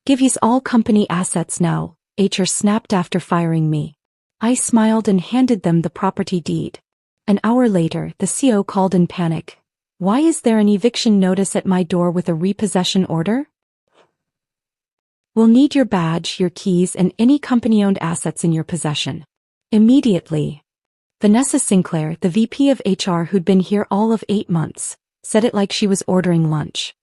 Give yous all company assets now, HR snapped after firing me. I smiled and handed them the property deed. An hour later, the CO called in panic. Why is there an eviction notice at my door with a repossession order? We'll need your badge, your keys, and any company-owned assets in your possession. Immediately. Vanessa Sinclair, the VP of HR who'd been here all of 8 months, said it like she was ordering lunch.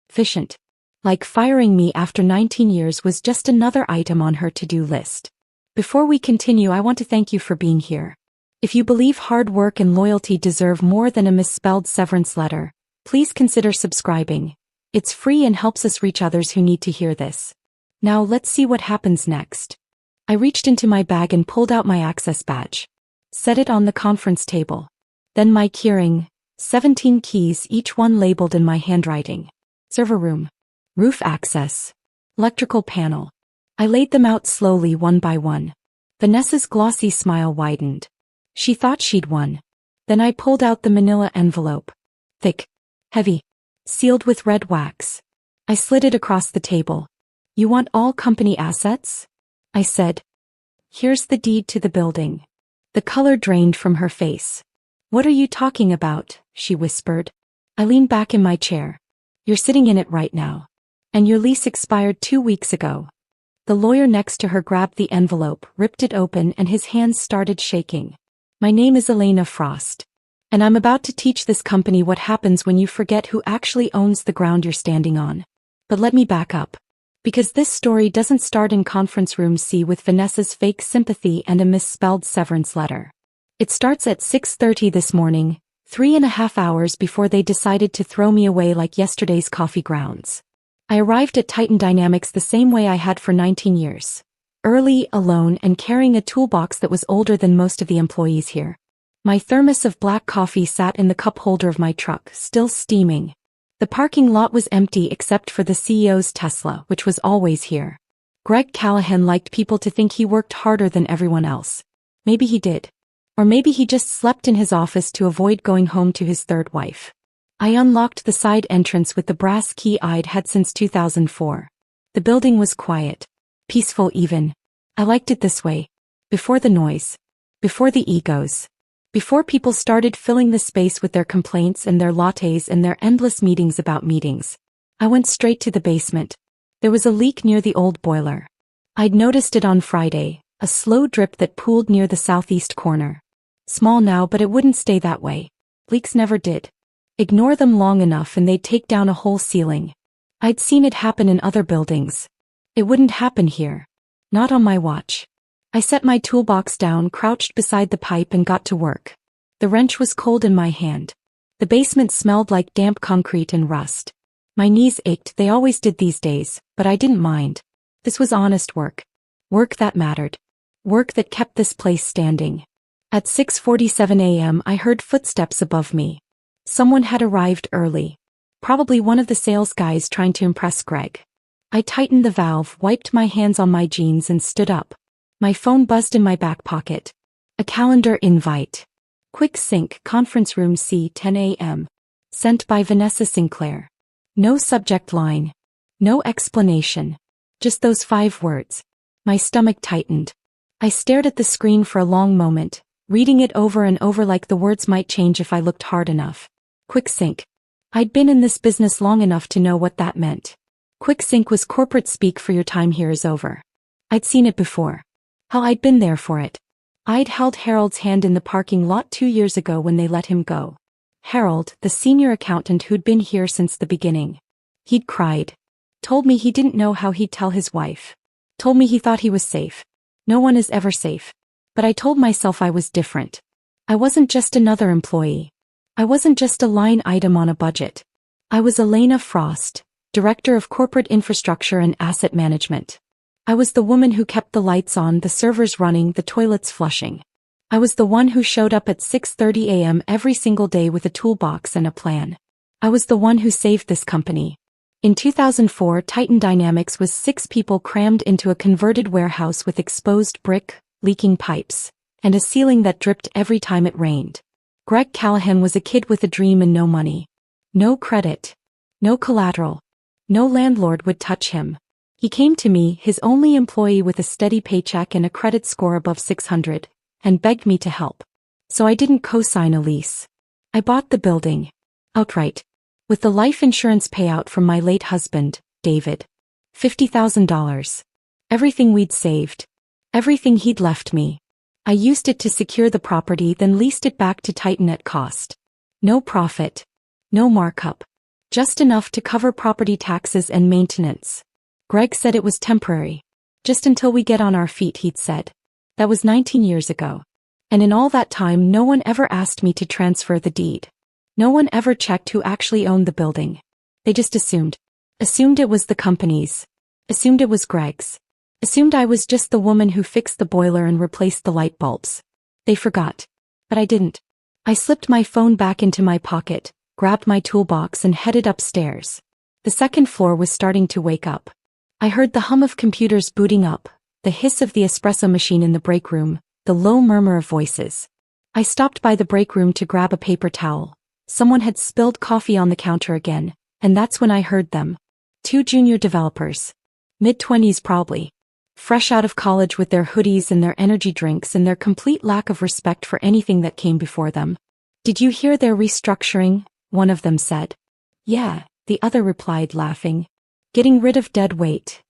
Efficient. Like firing me after 19 years was just another item on her to-do list. Before we continue, I want to thank you for being here. If you believe hard work and loyalty deserve more than a misspelled severance letter, please consider subscribing. It's free and helps us reach others who need to hear this. Now let's see what happens next. I reached into my bag and pulled out my access badge. Set it on the conference table. Then my keyring, 17 keys, each one labeled in my handwriting. Server room. Roof access. Electrical panel. I laid them out slowly one by one. Vanessa's glossy smile widened. She thought she'd won. Then I pulled out the manila envelope. Thick. Heavy. Sealed with red wax. I slid it across the table. You want all company assets? I said. Here's the deed to the building. The color drained from her face. What are you talking about? She whispered. I leaned back in my chair. You're sitting in it right now. And your lease expired 2 weeks ago. The lawyer next to her grabbed the envelope, ripped it open, and his hands started shaking. My name is Elena Frost. And I'm about to teach this company what happens when you forget who actually owns the ground you're standing on. But let me back up. Because this story doesn't start in conference room C with Vanessa's fake sympathy and a misspelled severance letter. It starts at 6:30 this morning, 3.5 hours before they decided to throw me away like yesterday's coffee grounds. I arrived at Titan Dynamics the same way I had for 19 years. Early, alone, and carrying a toolbox that was older than most of the employees here. My thermos of black coffee sat in the cup holder of my truck, still steaming. The parking lot was empty except for the CEO's Tesla, which was always here. Greg Callahan liked people to think he worked harder than everyone else. Maybe he did. Or maybe he just slept in his office to avoid going home to his third wife. I unlocked the side entrance with the brass key I'd had since 2004. The building was quiet. Peaceful even. I liked it this way. Before the noise. Before the egos. Before people started filling the space with their complaints and their lattes and their endless meetings about meetings. I went straight to the basement. There was a leak near the old boiler. I'd noticed it on Friday, a slow drip that pooled near the southeast corner. Small now, but it wouldn't stay that way. Leaks never did. Ignore them long enough and they'd take down a whole ceiling. I'd seen it happen in other buildings. It wouldn't happen here. Not on my watch. I set my toolbox down, crouched beside the pipe, and got to work. The wrench was cold in my hand. The basement smelled like damp concrete and rust. My knees ached, they always did these days, but I didn't mind. This was honest work. Work that mattered. Work that kept this place standing. At 6:47 a.m. I heard footsteps above me. Someone had arrived early. Probably one of the sales guys trying to impress Greg. I tightened the valve, wiped my hands on my jeans, and stood up. My phone buzzed in my back pocket. A calendar invite. Quick sync, conference room C, 10 a.m. Sent by Vanessa Sinclair. No subject line. No explanation. Just those 5 words. My stomach tightened. I stared at the screen for a long moment, reading it over and over like the words might change if I looked hard enough. Quick sync. I'd been in this business long enough to know what that meant. Quick sync was corporate speak for your time here is over. I'd seen it before. Hell, I'd been there for it. I'd held Harold's hand in the parking lot 2 years ago when they let him go. Harold, the senior accountant who'd been here since the beginning. He'd cried. Told me he didn't know how he'd tell his wife. Told me he thought he was safe. No one is ever safe. But I told myself I was different. I wasn't just another employee. I wasn't just a line item on a budget. I was Elena Frost, Director of Corporate Infrastructure and Asset Management. I was the woman who kept the lights on, the servers running, the toilets flushing. I was the one who showed up at 6:30 a.m. every single day with a toolbox and a plan. I was the one who saved this company. In 2004, Titan Dynamics was 6 people crammed into a converted warehouse with exposed brick, leaking pipes, and a ceiling that dripped every time it rained. Greg Callahan was a kid with a dream and no money. No credit. No collateral. No landlord would touch him. He came to me, his only employee with a steady paycheck and a credit score above 600, and begged me to help. So I didn't co-sign a lease. I bought the building. Outright. With the life insurance payout from my late husband, David. $50,000. Everything we'd saved. Everything he'd left me. I used it to secure the property, then leased it back to Titan at cost. No profit. No markup. Just enough to cover property taxes and maintenance. Greg said it was temporary. Just until we get on our feet, he'd said. That was 19 years ago. And in all that time, no one ever asked me to transfer the deed. No one ever checked who actually owned the building. They just assumed. Assumed it was the company's. Assumed it was Greg's. Assumed I was just the woman who fixed the boiler and replaced the light bulbs. They forgot. But I didn't. I slipped my phone back into my pocket, grabbed my toolbox and headed upstairs. The second floor was starting to wake up. I heard the hum of computers booting up, the hiss of the espresso machine in the break room, the low murmur of voices. I stopped by the break room to grab a paper towel. Someone had spilled coffee on the counter again, and that's when I heard them. 2 junior developers. Mid-20s probably. Fresh out of college with their hoodies and their energy drinks and their complete lack of respect for anything that came before them. Did you hear they're restructuring? One of them said. Yeah, the other replied, laughing. Getting rid of dead weight.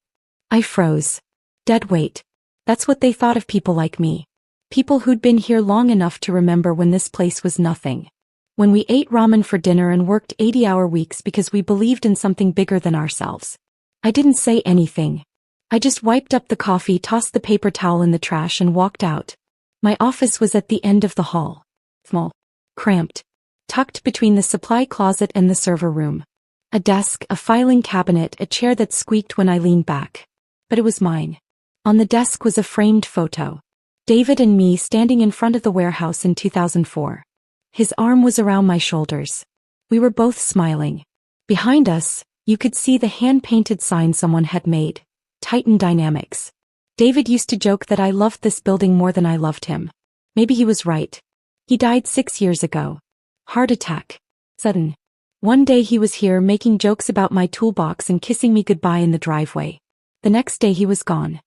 I froze. Dead weight. That's what they thought of people like me. People who'd been here long enough to remember when this place was nothing. When we ate ramen for dinner and worked 80-hour weeks because we believed in something bigger than ourselves. I didn't say anything. I just wiped up the coffee, tossed the paper towel in the trash and walked out. My office was at the end of the hall. Small. Cramped. Tucked between the supply closet and the server room. A desk, a filing cabinet, a chair that squeaked when I leaned back. But it was mine. On the desk was a framed photo. David and me standing in front of the warehouse in 2004. His arm was around my shoulders. We were both smiling. Behind us, you could see the hand-painted sign someone had made. Titan Dynamics. David used to joke that I loved this building more than I loved him. Maybe he was right. He died 6 years ago. Heart attack. Sudden. One day he was here making jokes about my toolbox and kissing me goodbye in the driveway. The next day he was gone.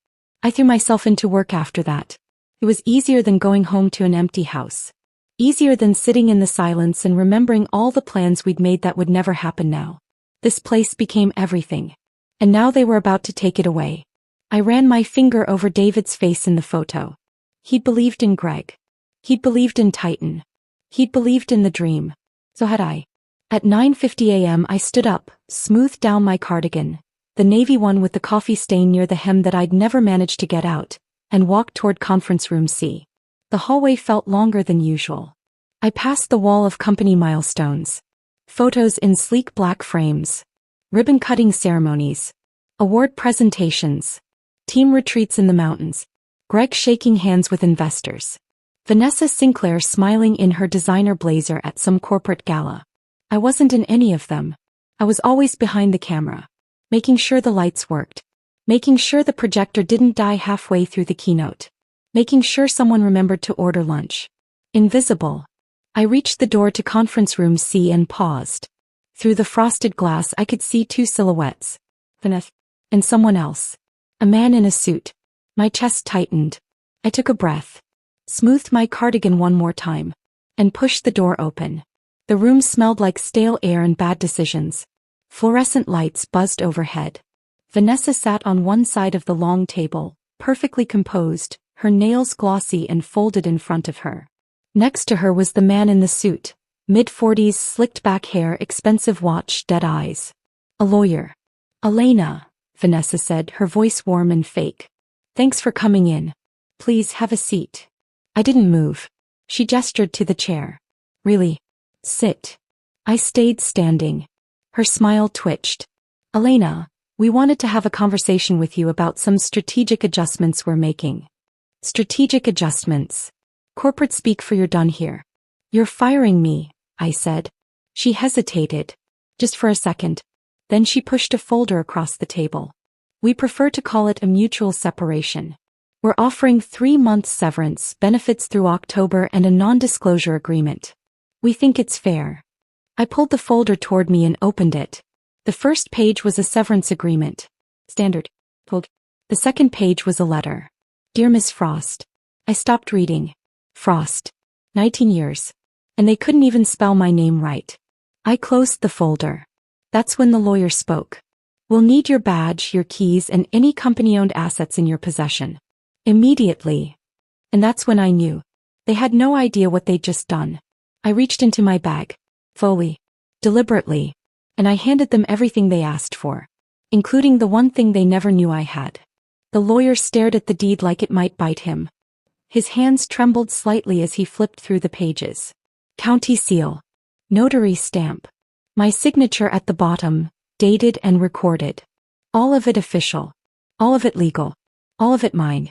I threw myself into work after that. It was easier than going home to an empty house. Easier than sitting in the silence and remembering all the plans we'd made that would never happen now. This place became everything. And now they were about to take it away. I ran my finger over David's face in the photo. He'd believed in Greg. He'd believed in Titan. He'd believed in the dream. So had I. At 9:50 a.m. I stood up, smoothed down my cardigan, the navy one with the coffee stain near the hem that I'd never managed to get out, and walked toward conference room C. The hallway felt longer than usual. I passed the wall of company milestones. Photos in sleek black frames. Ribbon-cutting ceremonies. Award presentations. Team retreats in the mountains. Greg shaking hands with investors. Vanessa Sinclair smiling in her designer blazer at some corporate gala. I wasn't in any of them. I was always behind the camera. Making sure the lights worked. Making sure the projector didn't die halfway through the keynote. Making sure someone remembered to order lunch. Invisible. I reached the door to conference room C and paused. Through the frosted glass I could see 2 silhouettes. Vanessa. And someone else. A man in a suit. My chest tightened. I took a breath. Smoothed my cardigan one more time. And pushed the door open. The room smelled like stale air and bad decisions. Fluorescent lights buzzed overhead. Vanessa sat on one side of the long table, perfectly composed, her nails glossy and folded in front of her. Next to her was the man in the suit, mid-40s, slicked back hair, expensive watch, dead eyes. A lawyer. Elena, Vanessa said, her voice warm and fake. Thanks for coming in. Please have a seat. I didn't move. She gestured to the chair. Really? Sit. I stayed standing. Her smile twitched. Elena, we wanted to have a conversation with you about some strategic adjustments we're making. Strategic adjustments. Corporate speak for you're done here. You're firing me, I said. She hesitated. Just for a second. Then she pushed a folder across the table. We prefer to call it a mutual separation. We're offering 3-month severance, benefits through October, and a non-disclosure agreement. We think it's fair. I pulled the folder toward me and opened it. The first page was a severance agreement. Standard. Pulled. The second page was a letter. Dear Miss Frost. I stopped reading. Frost. 19 years. And they couldn't even spell my name right. I closed the folder. That's when the lawyer spoke. We'll need your badge, your keys, and any company-owned assets in your possession. Immediately. And that's when I knew. They had no idea what they'd just done. I reached into my bag. Fully. Deliberately. And I handed them everything they asked for. Including the one thing they never knew I had. The lawyer stared at the deed like it might bite him. His hands trembled slightly as he flipped through the pages. County seal. Notary stamp. My signature at the bottom, dated and recorded. All of it official. All of it legal. All of it mine.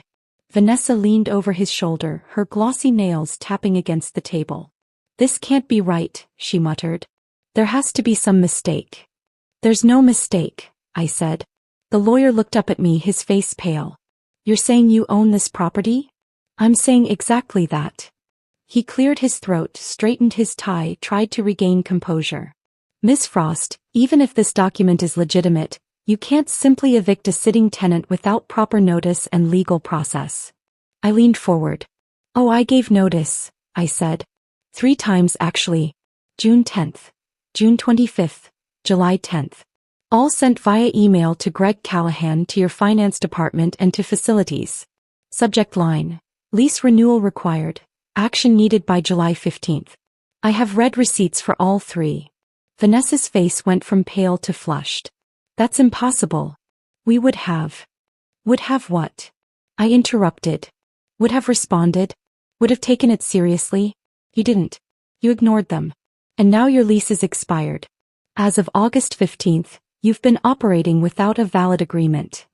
Vanessa leaned over his shoulder, her glossy nails tapping against the table. This can't be right, she muttered. There has to be some mistake. There's no mistake, I said. The lawyer looked up at me, his face pale. You're saying you own this property? I'm saying exactly that. He cleared his throat, straightened his tie, tried to regain composure. Miss Frost, even if this document is legitimate, you can't simply evict a sitting tenant without proper notice and legal process. I leaned forward. Oh, I gave notice, I said. 3 times actually. June 10th. June 25th. July 10th. All sent via email to Greg Callahan, to your finance department, and to facilities. Subject line. Lease renewal required. Action needed by July 15th. I have read receipts for all 3. Vanessa's face went from pale to flushed. That's impossible. We would have. Would have what? I interrupted. Would have responded. Would have taken it seriously. You didn't. You ignored them. And now your lease is expired. As of August 15th, you've been operating without a valid agreement.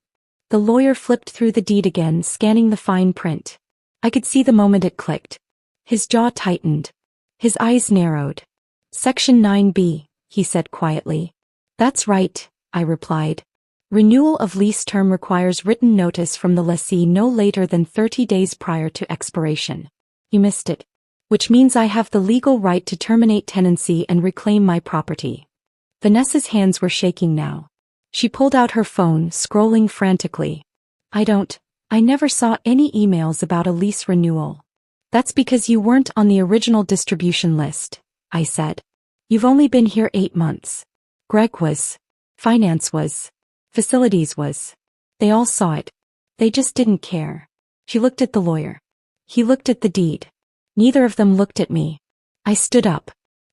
The lawyer flipped through the deed again, scanning the fine print. I could see the moment it clicked. His jaw tightened. His eyes narrowed. Section 9B, he said quietly. That's right, I replied. Renewal of lease term requires written notice from the lessee no later than 30 days prior to expiration. You missed it. Which means I have the legal right to terminate tenancy and reclaim my property. Vanessa's hands were shaking now. She pulled out her phone, scrolling frantically. I never saw any emails about a lease renewal. That's because you weren't on the original distribution list, I said. You've only been here 8 months. Greg was. Finance was. Facilities was. They all saw it. They just didn't care. She looked at the lawyer. He looked at the deed. Neither of them looked at me. I stood up.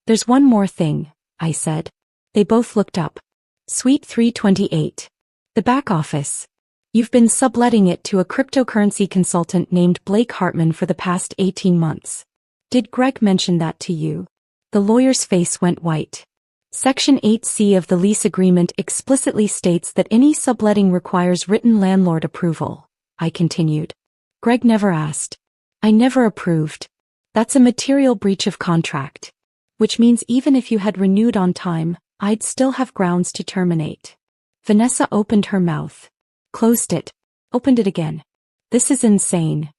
There's one more thing, I said. They both looked up. Suite 328. The back office. You've been subletting it to a cryptocurrency consultant named Blake Hartman for the past 18 months. Did Greg mention that to you? The lawyer's face went white. Section 8C of the lease agreement explicitly states that any subletting requires written landlord approval, I continued. Greg never asked. I never approved. That's a material breach of contract. Which means even if you had renewed on time, I'd still have grounds to terminate. Vanessa opened her mouth. Closed it. Opened it again. This is insane.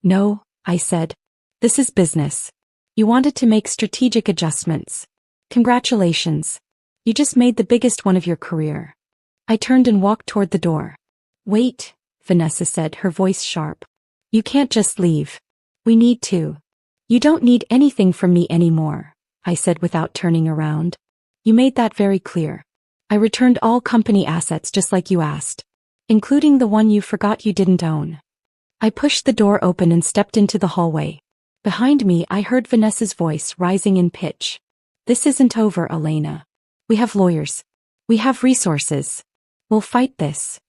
No, I said. This is business. You wanted to make strategic adjustments. Congratulations. You just made the biggest one of your career. I turned and walked toward the door. Wait, Vanessa said, her voice sharp. You can't just leave. We need to. You don't need anything from me anymore, I said without turning around. You made that very clear. I returned all company assets just like you asked. Including the one you forgot you didn't own. I pushed the door open and stepped into the hallway. Behind me I heard Vanessa's voice rising in pitch. This isn't over, Elena. We have lawyers. We have resources. We'll fight this.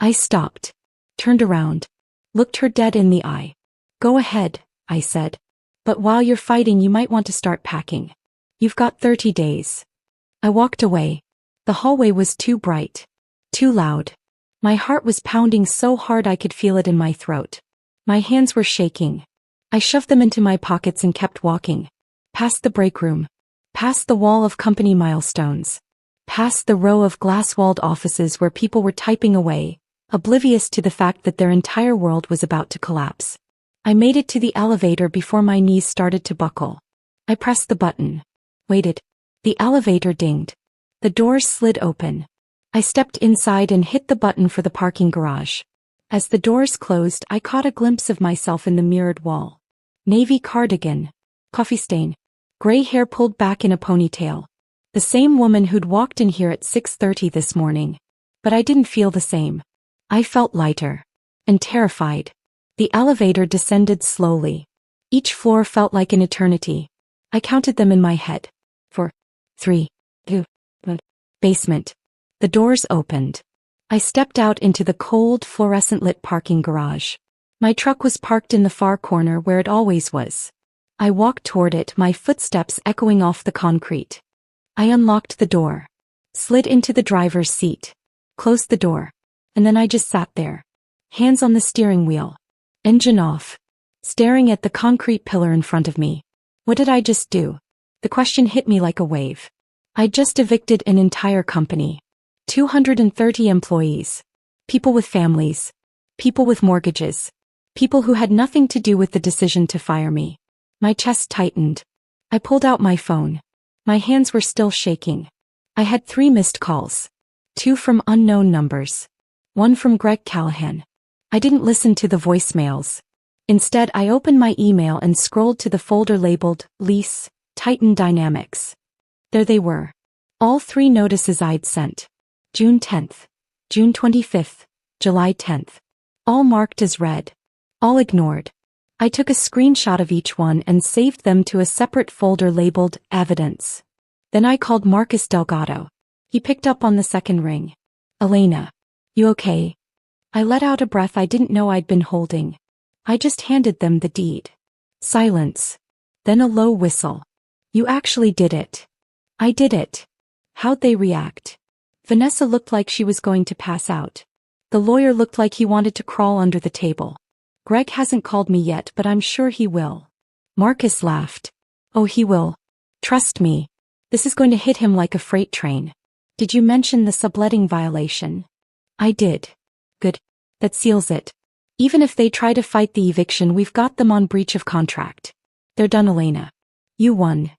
I stopped. Turned around. Looked her dead in the eye. Go ahead, I said. But while you're fighting you might want to start packing. You've got 30 days. I walked away. The hallway was too bright. Too loud. My heart was pounding so hard I could feel it in my throat. My hands were shaking. I shoved them into my pockets and kept walking. Past the break room. Past the wall of company milestones. Past the row of glass-walled offices where people were typing away, oblivious to the fact that their entire world was about to collapse. I made it to the elevator before my knees started to buckle. I pressed the button. Waited. The elevator dinged. The doors slid open. I stepped inside and hit the button for the parking garage. As the doors closed, I caught a glimpse of myself in the mirrored wall. Navy cardigan. Coffee stain. Gray hair pulled back in a ponytail. The same woman who'd walked in here at 6:30 this morning. But I didn't feel the same. I felt lighter. And terrified. The elevator descended slowly. Each floor felt like an eternity. I counted them in my head. 4, 3, 2, 1. Basement. The doors opened. I stepped out into the cold, fluorescent-lit parking garage. My truck was parked in the far corner where it always was. I walked toward it, my footsteps echoing off the concrete. I unlocked the door. Slid into the driver's seat. Closed the door. And then I just sat there. Hands on the steering wheel. Engine off. Staring at the concrete pillar in front of me. What did I just do? The question hit me like a wave. I just evicted an entire company. 230 employees. People with families. People with mortgages. People who had nothing to do with the decision to fire me. My chest tightened. I pulled out my phone. My hands were still shaking. I had 3 missed calls. 2 from unknown numbers. 1 from Greg Callahan. I didn't listen to the voicemails. Instead, I opened my email and scrolled to the folder labeled Lease, Titan Dynamics. There they were. All 3 notices I'd sent. June 10th, June 25th, July 10th. All marked as read. All ignored. I took a screenshot of each one and saved them to a separate folder labeled Evidence. Then I called Marcus Delgado. He picked up on the second ring. Elena. You okay? I let out a breath I didn't know I'd been holding. I just handed them the deed. Silence. Then a low whistle. You actually did it. I did it. How'd they react? Vanessa looked like she was going to pass out. The lawyer looked like he wanted to crawl under the table. Greg hasn't called me yet, but I'm sure he will. Marcus laughed. Oh, he will. Trust me. This is going to hit him like a freight train. Did you mention the subletting violation? I did. Good. That seals it. Even if they try to fight the eviction, we've got them on breach of contract. They're done, Elena. You won.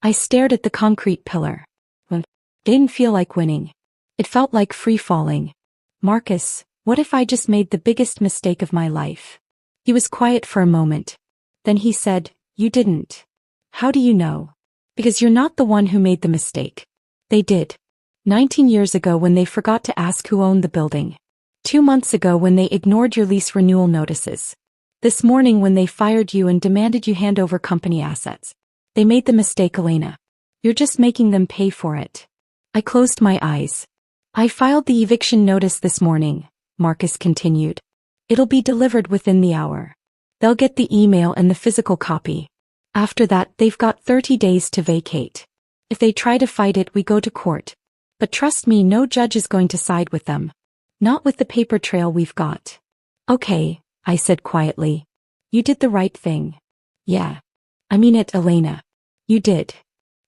I stared at the concrete pillar. Well, didn't feel like winning. It felt like free falling. Marcus, what if I just made the biggest mistake of my life? He was quiet for a moment. Then he said, You didn't. How do you know? Because you're not the one who made the mistake. They did. 19 years ago when they forgot to ask who owned the building. 2 months ago when they ignored your lease renewal notices. This morning when they fired you and demanded you hand over company assets. They made the mistake, Elena. You're just making them pay for it. I closed my eyes. I filed the eviction notice this morning, Marcus continued. It'll be delivered within the hour. They'll get the email and the physical copy. After that, they've got 30 days to vacate. If they try to fight it, we go to court. But trust me, no judge is going to side with them. Not with the paper trail we've got. Okay, I said quietly. You did the right thing. Yeah. I mean it, Elena. You did.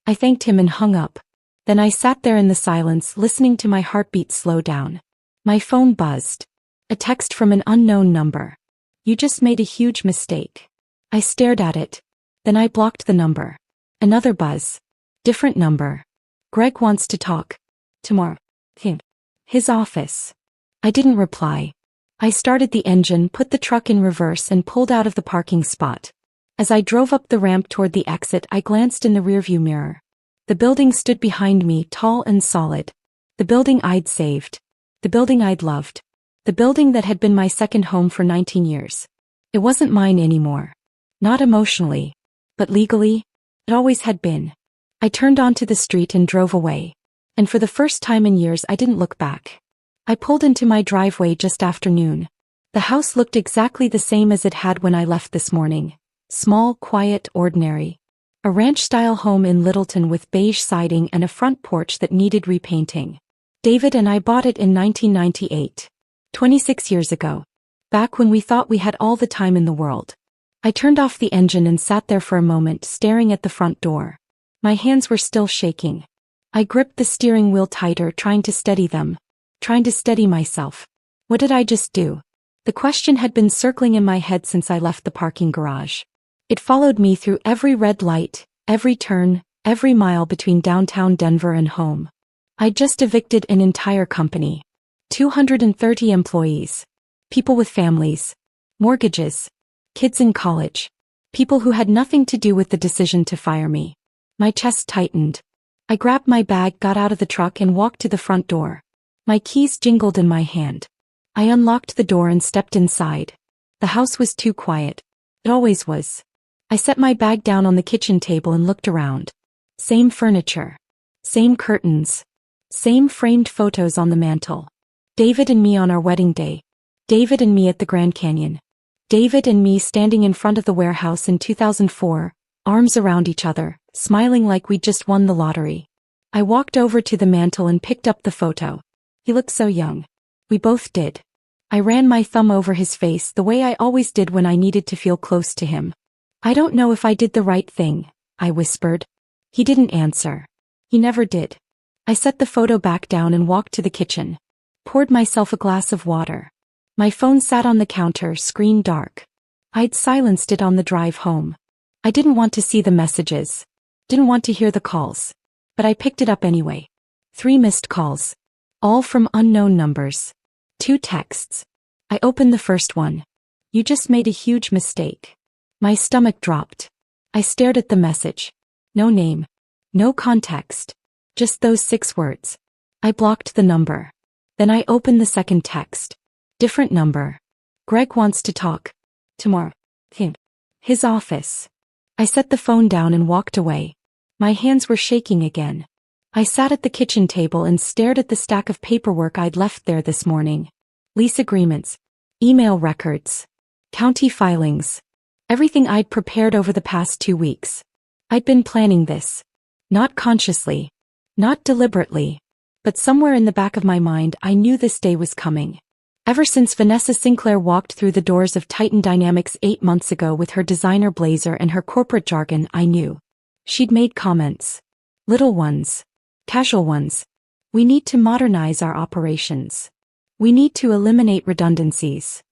I thanked him and hung up. Then I sat there in the silence, listening to my heartbeat slow down. My phone buzzed. A text from an unknown number. You just made a huge mistake. I stared at it. Then I blocked the number. Another buzz. Different number. Greg wants to talk. Tomorrow. His office. I didn't reply. I started the engine, put the truck in reverse and pulled out of the parking spot. As I drove up the ramp toward the exit, I glanced in the rearview mirror. The building stood behind me, tall and solid. The building I'd saved. The building I'd loved. The building that had been my second home for 19 years. It wasn't mine anymore. Not emotionally. But legally, it always had been. I turned onto the street and drove away. And for the first time in years, I didn't look back. I pulled into my driveway just after noon. The house looked exactly the same as it had when I left this morning. Small, quiet, ordinary. A ranch-style home in Littleton with beige siding and a front porch that needed repainting. David and I bought it in 1998. 26 years ago. Back when we thought we had all the time in the world. I turned off the engine and sat there for a moment, staring at the front door. My hands were still shaking. I gripped the steering wheel tighter, trying to steady them. Trying to steady myself. What did I just do? The question had been circling in my head since I left the parking garage. It followed me through every red light, every turn, every mile between downtown Denver and home. I just evicted an entire company. 230 employees. People with families. Mortgages. Kids in college. People who had nothing to do with the decision to fire me. My chest tightened. I grabbed my bag, got out of the truck and walked to the front door. My keys jingled in my hand. I unlocked the door and stepped inside. The house was too quiet. It always was. I set my bag down on the kitchen table and looked around. Same furniture. Same curtains. Same framed photos on the mantel. David and me on our wedding day. David and me at the Grand Canyon. David and me standing in front of the warehouse in 2004, arms around each other, smiling like we'd just won the lottery. I walked over to the mantel and picked up the photo. He looked so young. We both did. I ran my thumb over his face the way I always did when I needed to feel close to him. I don't know if I did the right thing, I whispered. He didn't answer. He never did. I set the photo back down and walked to the kitchen. Poured myself a glass of water. My phone sat on the counter, screen dark. I'd silenced it on the drive home. I didn't want to see the messages. Didn't want to hear the calls. But I picked it up anyway. 3 missed calls. All from unknown numbers. 2 texts. I opened the first one. You just made a huge mistake. My stomach dropped. I stared at the message. No name. No context. Just those 6 words. I blocked the number. Then I opened the second text. Different number. Greg wants to talk. Tomorrow. Him. His office. I set the phone down and walked away. My hands were shaking again. I sat at the kitchen table and stared at the stack of paperwork I'd left there this morning. Lease agreements. Email records. County filings. Everything I'd prepared over the past 2 weeks. I'd been planning this. Not consciously. Not deliberately. But somewhere in the back of my mind I knew this day was coming. Ever since Vanessa Sinclair walked through the doors of Titan Dynamics 8 months ago with her designer blazer and her corporate jargon, I knew. She'd made comments. Little ones. Casual ones. We need to modernize our operations. We need to eliminate redundancies.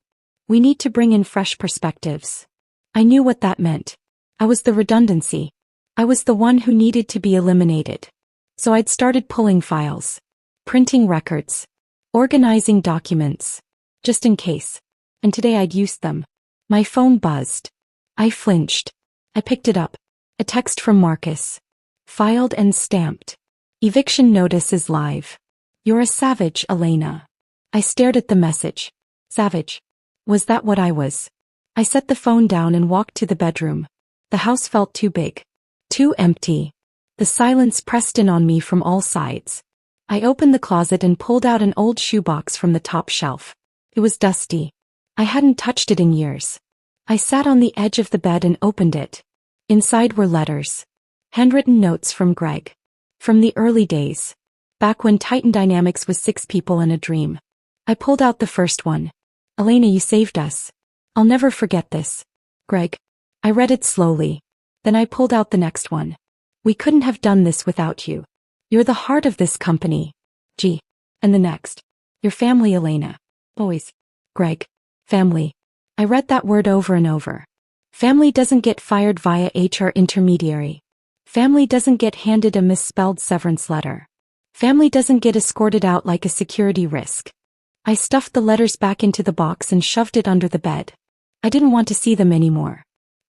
We need to bring in fresh perspectives. I knew what that meant. I was the redundancy. I was the one who needed to be eliminated. So I'd started pulling files. Printing records. Organizing documents. Just in case. And today I'd used them. My phone buzzed. I flinched. I picked it up. A text from Marcus. Filed and stamped. Eviction notice is live. You're a savage, Elena. I stared at the message. Savage. Was that what I was? I set the phone down and walked to the bedroom. The house felt too big. Too empty. The silence pressed in on me from all sides. I opened the closet and pulled out an old shoebox from the top shelf. It was dusty. I hadn't touched it in years. I sat on the edge of the bed and opened it. Inside were letters. Handwritten notes from Greg. From the early days. Back when Titan Dynamics was 6 people and a dream. I pulled out the first one. Elena, you saved us. I'll never forget this. Greg. I read it slowly. Then I pulled out the next one. We couldn't have done this without you. You're the heart of this company. G. And the next. Your family, Elena. Boys. Greg. Family. I read that word over and over. Family doesn't get fired via HR intermediary. Family doesn't get handed a misspelled severance letter. Family doesn't get escorted out like a security risk. I stuffed the letters back into the box and shoved it under the bed. I didn't want to see them anymore.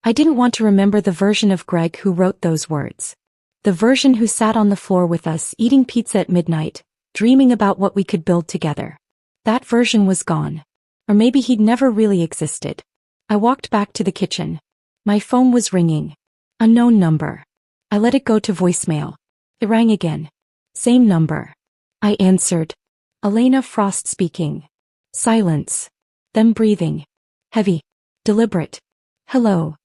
I didn't want to remember the version of Greg who wrote those words. The version who sat on the floor with us eating pizza at midnight, dreaming about what we could build together. That version was gone. Or maybe he'd never really existed. I walked back to the kitchen. My phone was ringing. Unknown number. I let it go to voicemail. It rang again. Same number. I answered. Elena Frost speaking. Silence. Then breathing. Heavy. Deliberate. Hello.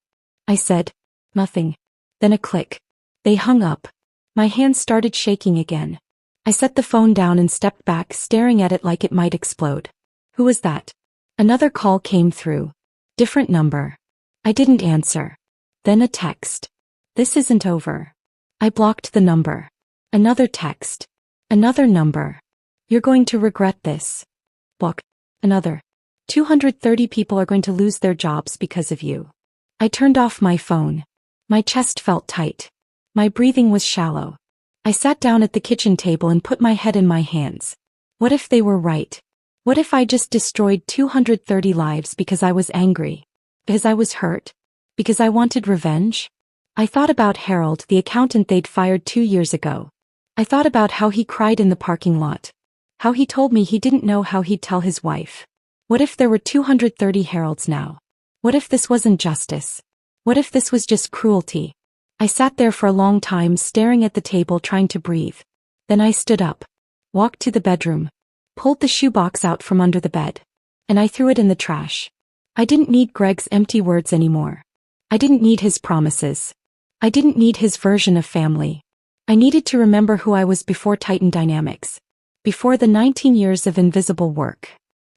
I said. Nothing. Then a click. They hung up. My hands started shaking again. I set the phone down and stepped back, staring at it like it might explode. Who was that? Another call came through. Different number. I didn't answer. Then a text. This isn't over. I blocked the number. Another text. Another number. You're going to regret this. Block. Another. 230 people are going to lose their jobs because of you. I turned off my phone. My chest felt tight. My breathing was shallow. I sat down at the kitchen table and put my head in my hands. What if they were right? What if I just destroyed 230 lives because I was angry? Because I was hurt? Because I wanted revenge? I thought about Harold, the accountant they'd fired 2 years ago. I thought about how he cried in the parking lot. How he told me he didn't know how he'd tell his wife. What if there were 230 Harolds now? What if this wasn't justice? What if this was just cruelty? I sat there for a long time staring at the table trying to breathe. Then I stood up, walked to the bedroom, pulled the shoebox out from under the bed, and I threw it in the trash. I didn't need Greg's empty words anymore. I didn't need his promises. I didn't need his version of family. I needed to remember who I was before Titan Dynamics. Before the 19 years of invisible work.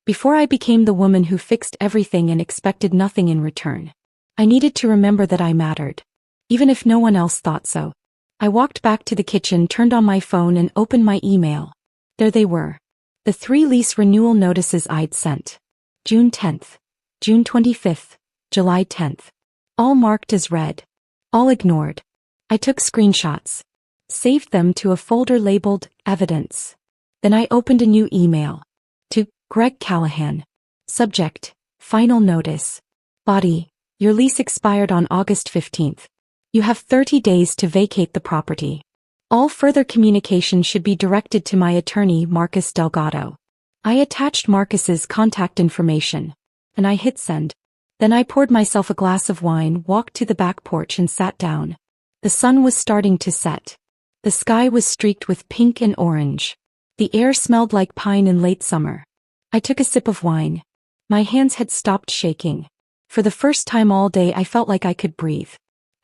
Before I became the woman who fixed everything and expected nothing in return. I needed to remember that I mattered. Even if no one else thought so. I walked back to the kitchen, turned on my phone and opened my email. There they were. The 3 lease renewal notices I'd sent. June 10th, June 25th, July 10th. All marked as read. All ignored. I took screenshots. Saved them to a folder labeled Evidence. Then I opened a new email. To Greg Callahan. Subject, Final Notice. Body, your lease expired on August 15th. You have 30 days to vacate the property. All further communication should be directed to my attorney, Marcus Delgado. I attached Marcus's contact information. And I hit send. Then I poured myself a glass of wine, walked to the back porch and sat down. The sun was starting to set. The sky was streaked with pink and orange. The air smelled like pine in late summer. I took a sip of wine. My hands had stopped shaking. For the first time all day I felt like I could breathe.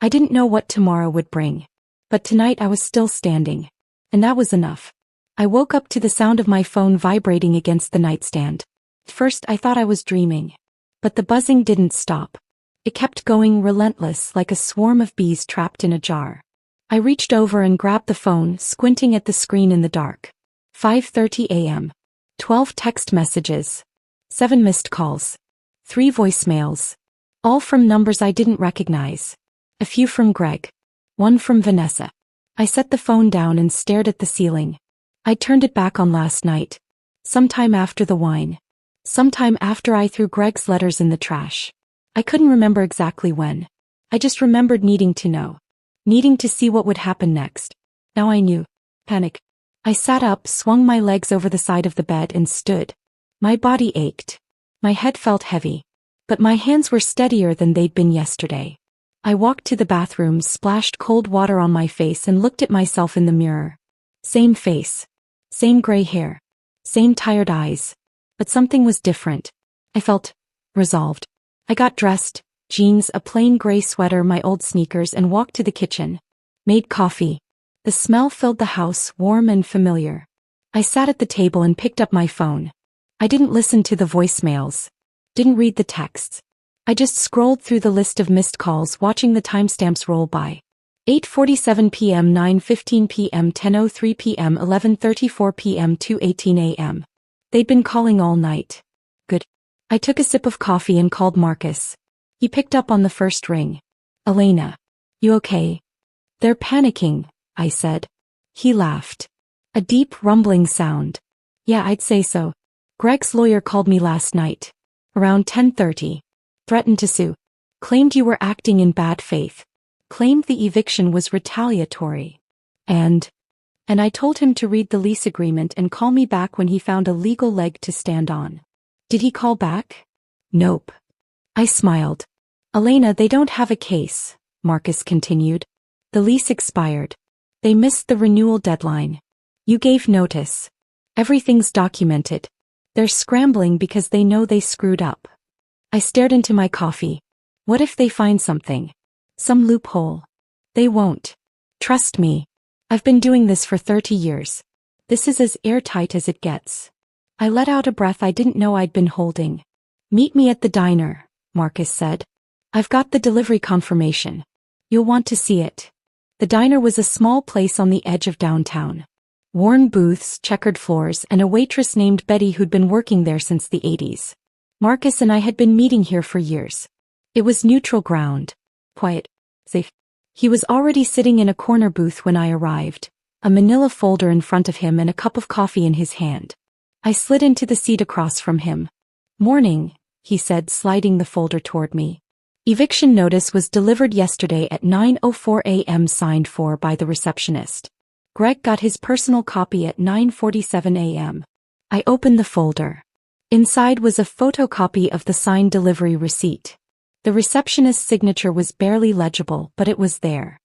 I didn't know what tomorrow would bring. But tonight I was still standing. And that was enough. I woke up to the sound of my phone vibrating against the nightstand. First I thought I was dreaming. But the buzzing didn't stop. It kept going, relentless, like a swarm of bees trapped in a jar. I reached over and grabbed the phone, squinting at the screen in the dark. 5:30 a.m. 12 text messages. 7 missed calls. 3 voicemails. All from numbers I didn't recognize. A few from Greg. 1 from Vanessa. I set the phone down and stared at the ceiling. I turned it back on last night. Sometime after the wine. Sometime after I threw Greg's letters in the trash. I couldn't remember exactly when. I just remembered needing to know. Needing to see what would happen next. Now I knew. Panic. I sat up, swung my legs over the side of the bed and stood. My body ached. My head felt heavy. But my hands were steadier than they'd been yesterday. I walked to the bathroom, splashed cold water on my face and looked at myself in the mirror. Same face. Same gray hair. Same tired eyes. But something was different. I felt resolved. I got dressed, jeans, a plain gray sweater, my old sneakers, and walked to the kitchen. Made coffee. The smell filled the house, warm and familiar. I sat at the table and picked up my phone. I didn't listen to the voicemails. Didn't read the texts. I just scrolled through the list of missed calls, watching the timestamps roll by. 8:47 p.m., 9:15 p.m., 10:03 p.m., 11:34 p.m., 2:18 a.m. They'd been calling all night. Good. I took a sip of coffee and called Marcus. He picked up on the first ring. Elena. You okay? They're panicking, I said. He laughed. A deep rumbling sound. Yeah, I'd say so. Greg's lawyer called me last night. Around 10:30. Threatened to sue. Claimed you were acting in bad faith. Claimed the eviction was retaliatory. And I told him to read the lease agreement and call me back when he found a legal leg to stand on. Did he call back? Nope. I smiled. Elena, they don't have a case, Marcus continued. The lease expired. They missed the renewal deadline. You gave notice. Everything's documented. They're scrambling because they know they screwed up. I stared into my coffee. What if they find something? Some loophole. They won't. Trust me. I've been doing this for 30 years. This is as airtight as it gets. I let out a breath I didn't know I'd been holding. Meet me at the diner, Marcus said. I've got the delivery confirmation. You'll want to see it. The diner was a small place on the edge of downtown. Worn booths, checkered floors, and a waitress named Betty who'd been working there since the 80s. Marcus and I had been meeting here for years. It was neutral ground. Quiet. Safe. He was already sitting in a corner booth when I arrived. a manila folder in front of him and a cup of coffee in his hand. I slid into the seat across from him. "Morning," he said, sliding the folder toward me. "Eviction notice was delivered yesterday at 9:04 a.m. signed for by the receptionist. Greg got his personal copy at 9:47 a.m. I opened the folder. Inside was a photocopy of the signed delivery receipt. The receptionist's signature was barely legible, but it was there.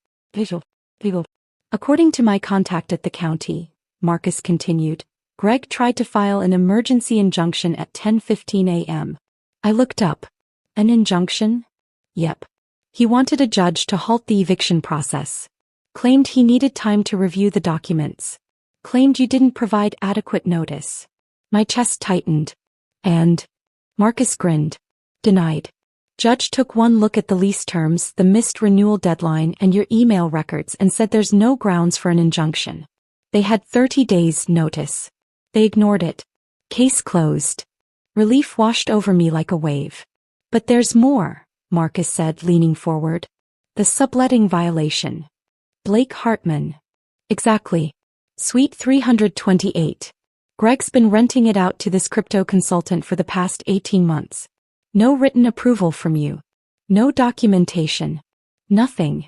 According to my contact at the county, Marcus continued, Greg tried to file an emergency injunction at 10:15 a.m. I looked up. An injunction? Yep. He wanted a judge to halt the eviction process. Claimed he needed time to review the documents. Claimed you didn't provide adequate notice. My chest tightened. And? Marcus grinned. Denied. Judge took one look at the lease terms, the missed renewal deadline, and your email records and said there's no grounds for an injunction. They had 30 days notice. They ignored it. Case closed. Relief washed over me like a wave. But there's more, Marcus said, leaning forward. The subletting violation. Blake Hartman. Exactly. Suite 328. Greg's been renting it out to this crypto consultant for the past 18 months. No written approval from you. No documentation. Nothing.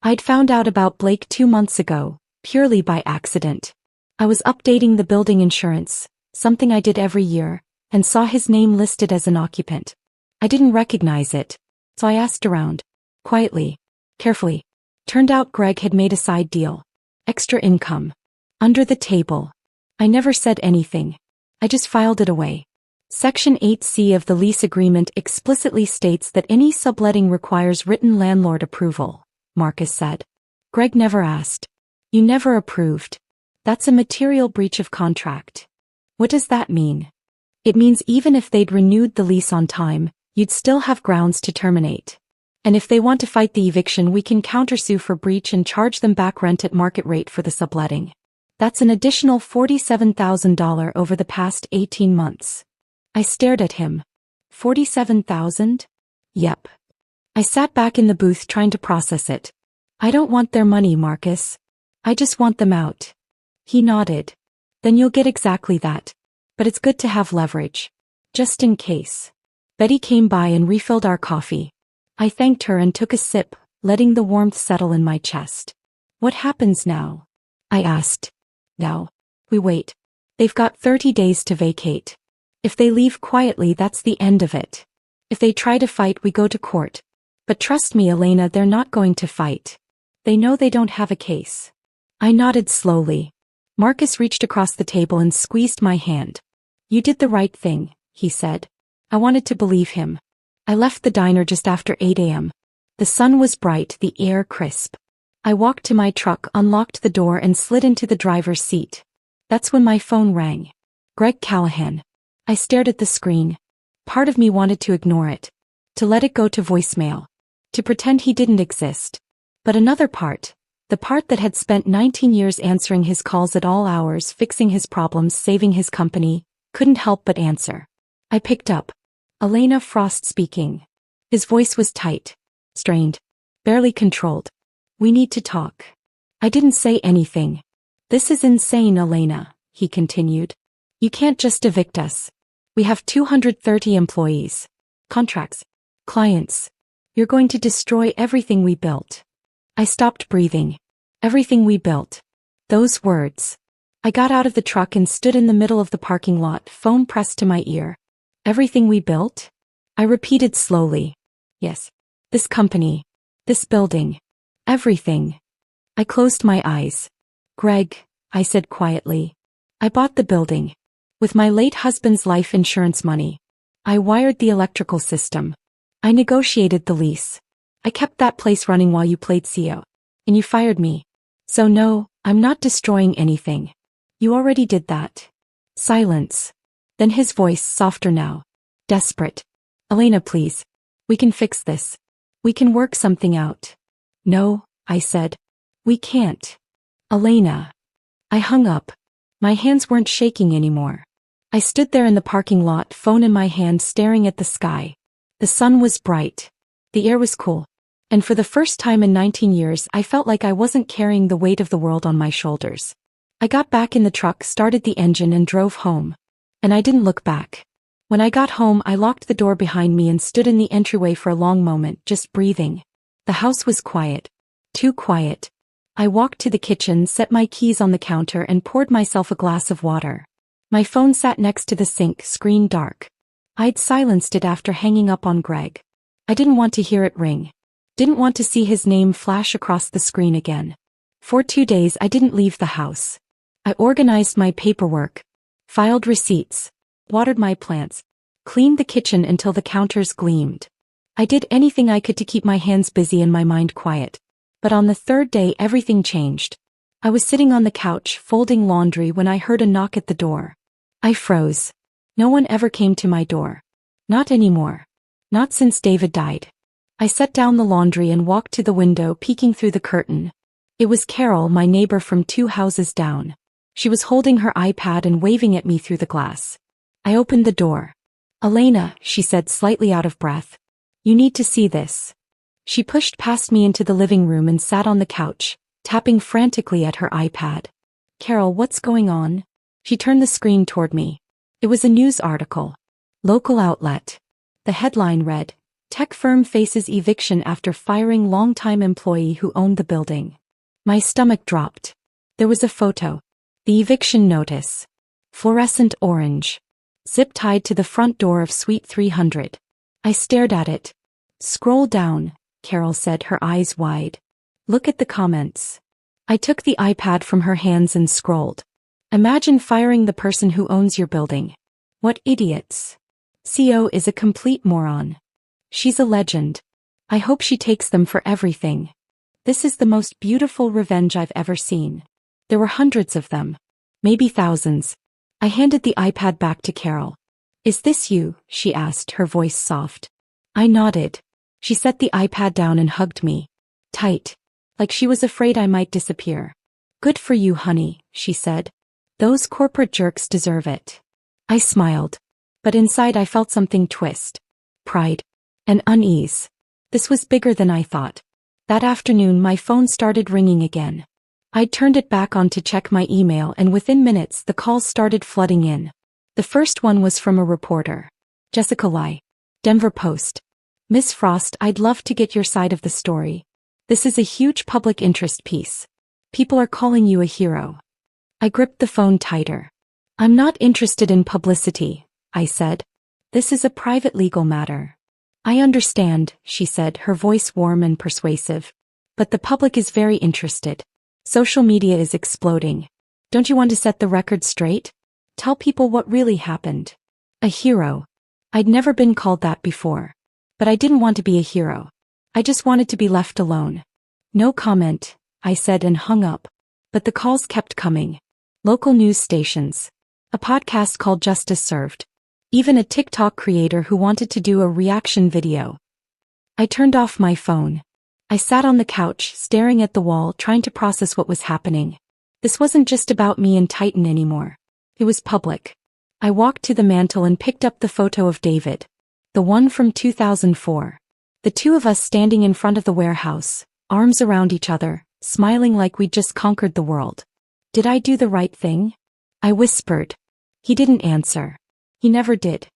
I'd found out about Blake 2 months ago, purely by accident. I was updating the building insurance, something I did every year, and saw his name listed as an occupant. I didn't recognize it, so I asked around. Quietly. Carefully. Turned out Greg had made a side deal. Extra income. Under the table. I never said anything. I just filed it away. Section 8C of the lease agreement explicitly states that any subletting requires written landlord approval, Marcus said. Greg never asked. You never approved. That's a material breach of contract. What does that mean? It means even if they'd renewed the lease on time, you'd still have grounds to terminate. And if they want to fight the eviction, we can countersue for breach and charge them back rent at market rate for the subletting. That's an additional $47,000 over the past 18 months. I stared at him. 47,000? Yep. I sat back in the booth trying to process it. I don't want their money, Marcus. I just want them out. He nodded. Then you'll get exactly that. But it's good to have leverage. Just in case. Betty came by and refilled our coffee. I thanked her and took a sip, letting the warmth settle in my chest. What happens now? I asked. Now. We wait. They've got 30 days to vacate. If they leave quietly, that's the end of it. If they try to fight, we go to court. But trust me, Elena, they're not going to fight. They know they don't have a case. I nodded slowly. Marcus reached across the table and squeezed my hand. You did the right thing, he said. I wanted to believe him. I left the diner just after 8 a.m. The sun was bright, the air crisp. I walked to my truck, unlocked the door, and slid into the driver's seat. That's when my phone rang. Greg Callahan. I stared at the screen. Part of me wanted to ignore it. To let it go to voicemail. To pretend he didn't exist. But another part, the part that had spent 19 years answering his calls at all hours, fixing his problems, saving his company, couldn't help but answer. I picked up. Elena Frost speaking. His voice was tight. Strained. Barely controlled. We need to talk. I didn't say anything. This is insane, Elena, he continued. You can't just evict us. We have 230 employees. Contracts. Clients. You're going to destroy everything we built. I stopped breathing. Everything we built. Those words. I got out of the truck and stood in the middle of the parking lot, phone pressed to my ear. Everything we built? I repeated slowly. Yes. This company. This building. Everything. I closed my eyes. Greg, I said quietly. I bought the building. With my late husband's life insurance money. I wired the electrical system. I negotiated the lease. I kept that place running while you played CEO. And you fired me. So no, I'm not destroying anything. You already did that. Silence. Then his voice, softer now. Desperate. Elena, please. We can fix this. We can work something out. No, I said. We can't. Elena. I hung up. My hands weren't shaking anymore. I stood there in the parking lot, phone in my hand, staring at the sky. The sun was bright. The air was cool. And for the first time in 19 years, I felt like I wasn't carrying the weight of the world on my shoulders. I got back in the truck, started the engine, and drove home. And I didn't look back. When I got home, I locked the door behind me and stood in the entryway for a long moment, just breathing. The house was quiet. Too quiet. I walked to the kitchen, set my keys on the counter, and poured myself a glass of water. My phone sat next to the sink, screen dark. I'd silenced it after hanging up on Greg. I didn't want to hear it ring. Didn't want to see his name flash across the screen again. For 2 days I didn't leave the house. I organized my paperwork, filed receipts, watered my plants, cleaned the kitchen until the counters gleamed. I did anything I could to keep my hands busy and my mind quiet. But on the 3rd day everything changed. I was sitting on the couch folding laundry when I heard a knock at the door. I froze. No one ever came to my door. Not anymore. Not since David died. I set down the laundry and walked to the window, peeking through the curtain. It was Carol, my neighbor from 2 houses down. She was holding her iPad and waving at me through the glass. I opened the door. "Elena," she said, slightly out of breath. "You need to see this." She pushed past me into the living room and sat on the couch, tapping frantically at her iPad. "Carol, what's going on?" She turned the screen toward me. It was a news article. Local outlet. The headline read, "Tech firm faces eviction after firing longtime employee who owned the building." My stomach dropped. There was a photo. The eviction notice. Fluorescent orange. Zip tied to the front door of Suite 300. I stared at it. "Scroll down," Carol said, her eyes wide. "Look at the comments." I took the iPad from her hands and scrolled. "Imagine firing the person who owns your building. What idiots. CO is a complete moron. She's a legend. I hope she takes them for everything. This is the most beautiful revenge I've ever seen." There were hundreds of them. Maybe thousands. I handed the iPad back to Carol. "Is this you?" she asked, her voice soft. I nodded. She set the iPad down and hugged me. Tight. Like she was afraid I might disappear. "Good for you, honey," she said. "Those corporate jerks deserve it." I smiled. But inside I felt something twist. Pride. And unease. This was bigger than I thought. That afternoon my phone started ringing again. I turned it back on to check my email, and within minutes the calls started flooding in. The first one was from a reporter. "Jessica Lai. Denver Post. Miss Frost, I'd love to get your side of the story. This is a huge public interest piece. People are calling you a hero." I gripped the phone tighter. "I'm not interested in publicity," I said. "This is a private legal matter." "I understand," she said, her voice warm and persuasive. "But the public is very interested. Social media is exploding. Don't you want to set the record straight? Tell people what really happened." A hero. I'd never been called that before. But I didn't want to be a hero. I just wanted to be left alone. "No comment," I said and hung up. But the calls kept coming. Local news stations. A podcast called Justice Served. Even a TikTok creator who wanted to do a reaction video. I turned off my phone. I sat on the couch, staring at the wall, trying to process what was happening. This wasn't just about me and Titan anymore. It was public. I walked to the mantel and picked up the photo of David. The one from 2004. The two of us standing in front of the warehouse, arms around each other, smiling like we'd just conquered the world. "Did I do the right thing?" I whispered. He didn't answer. He never did.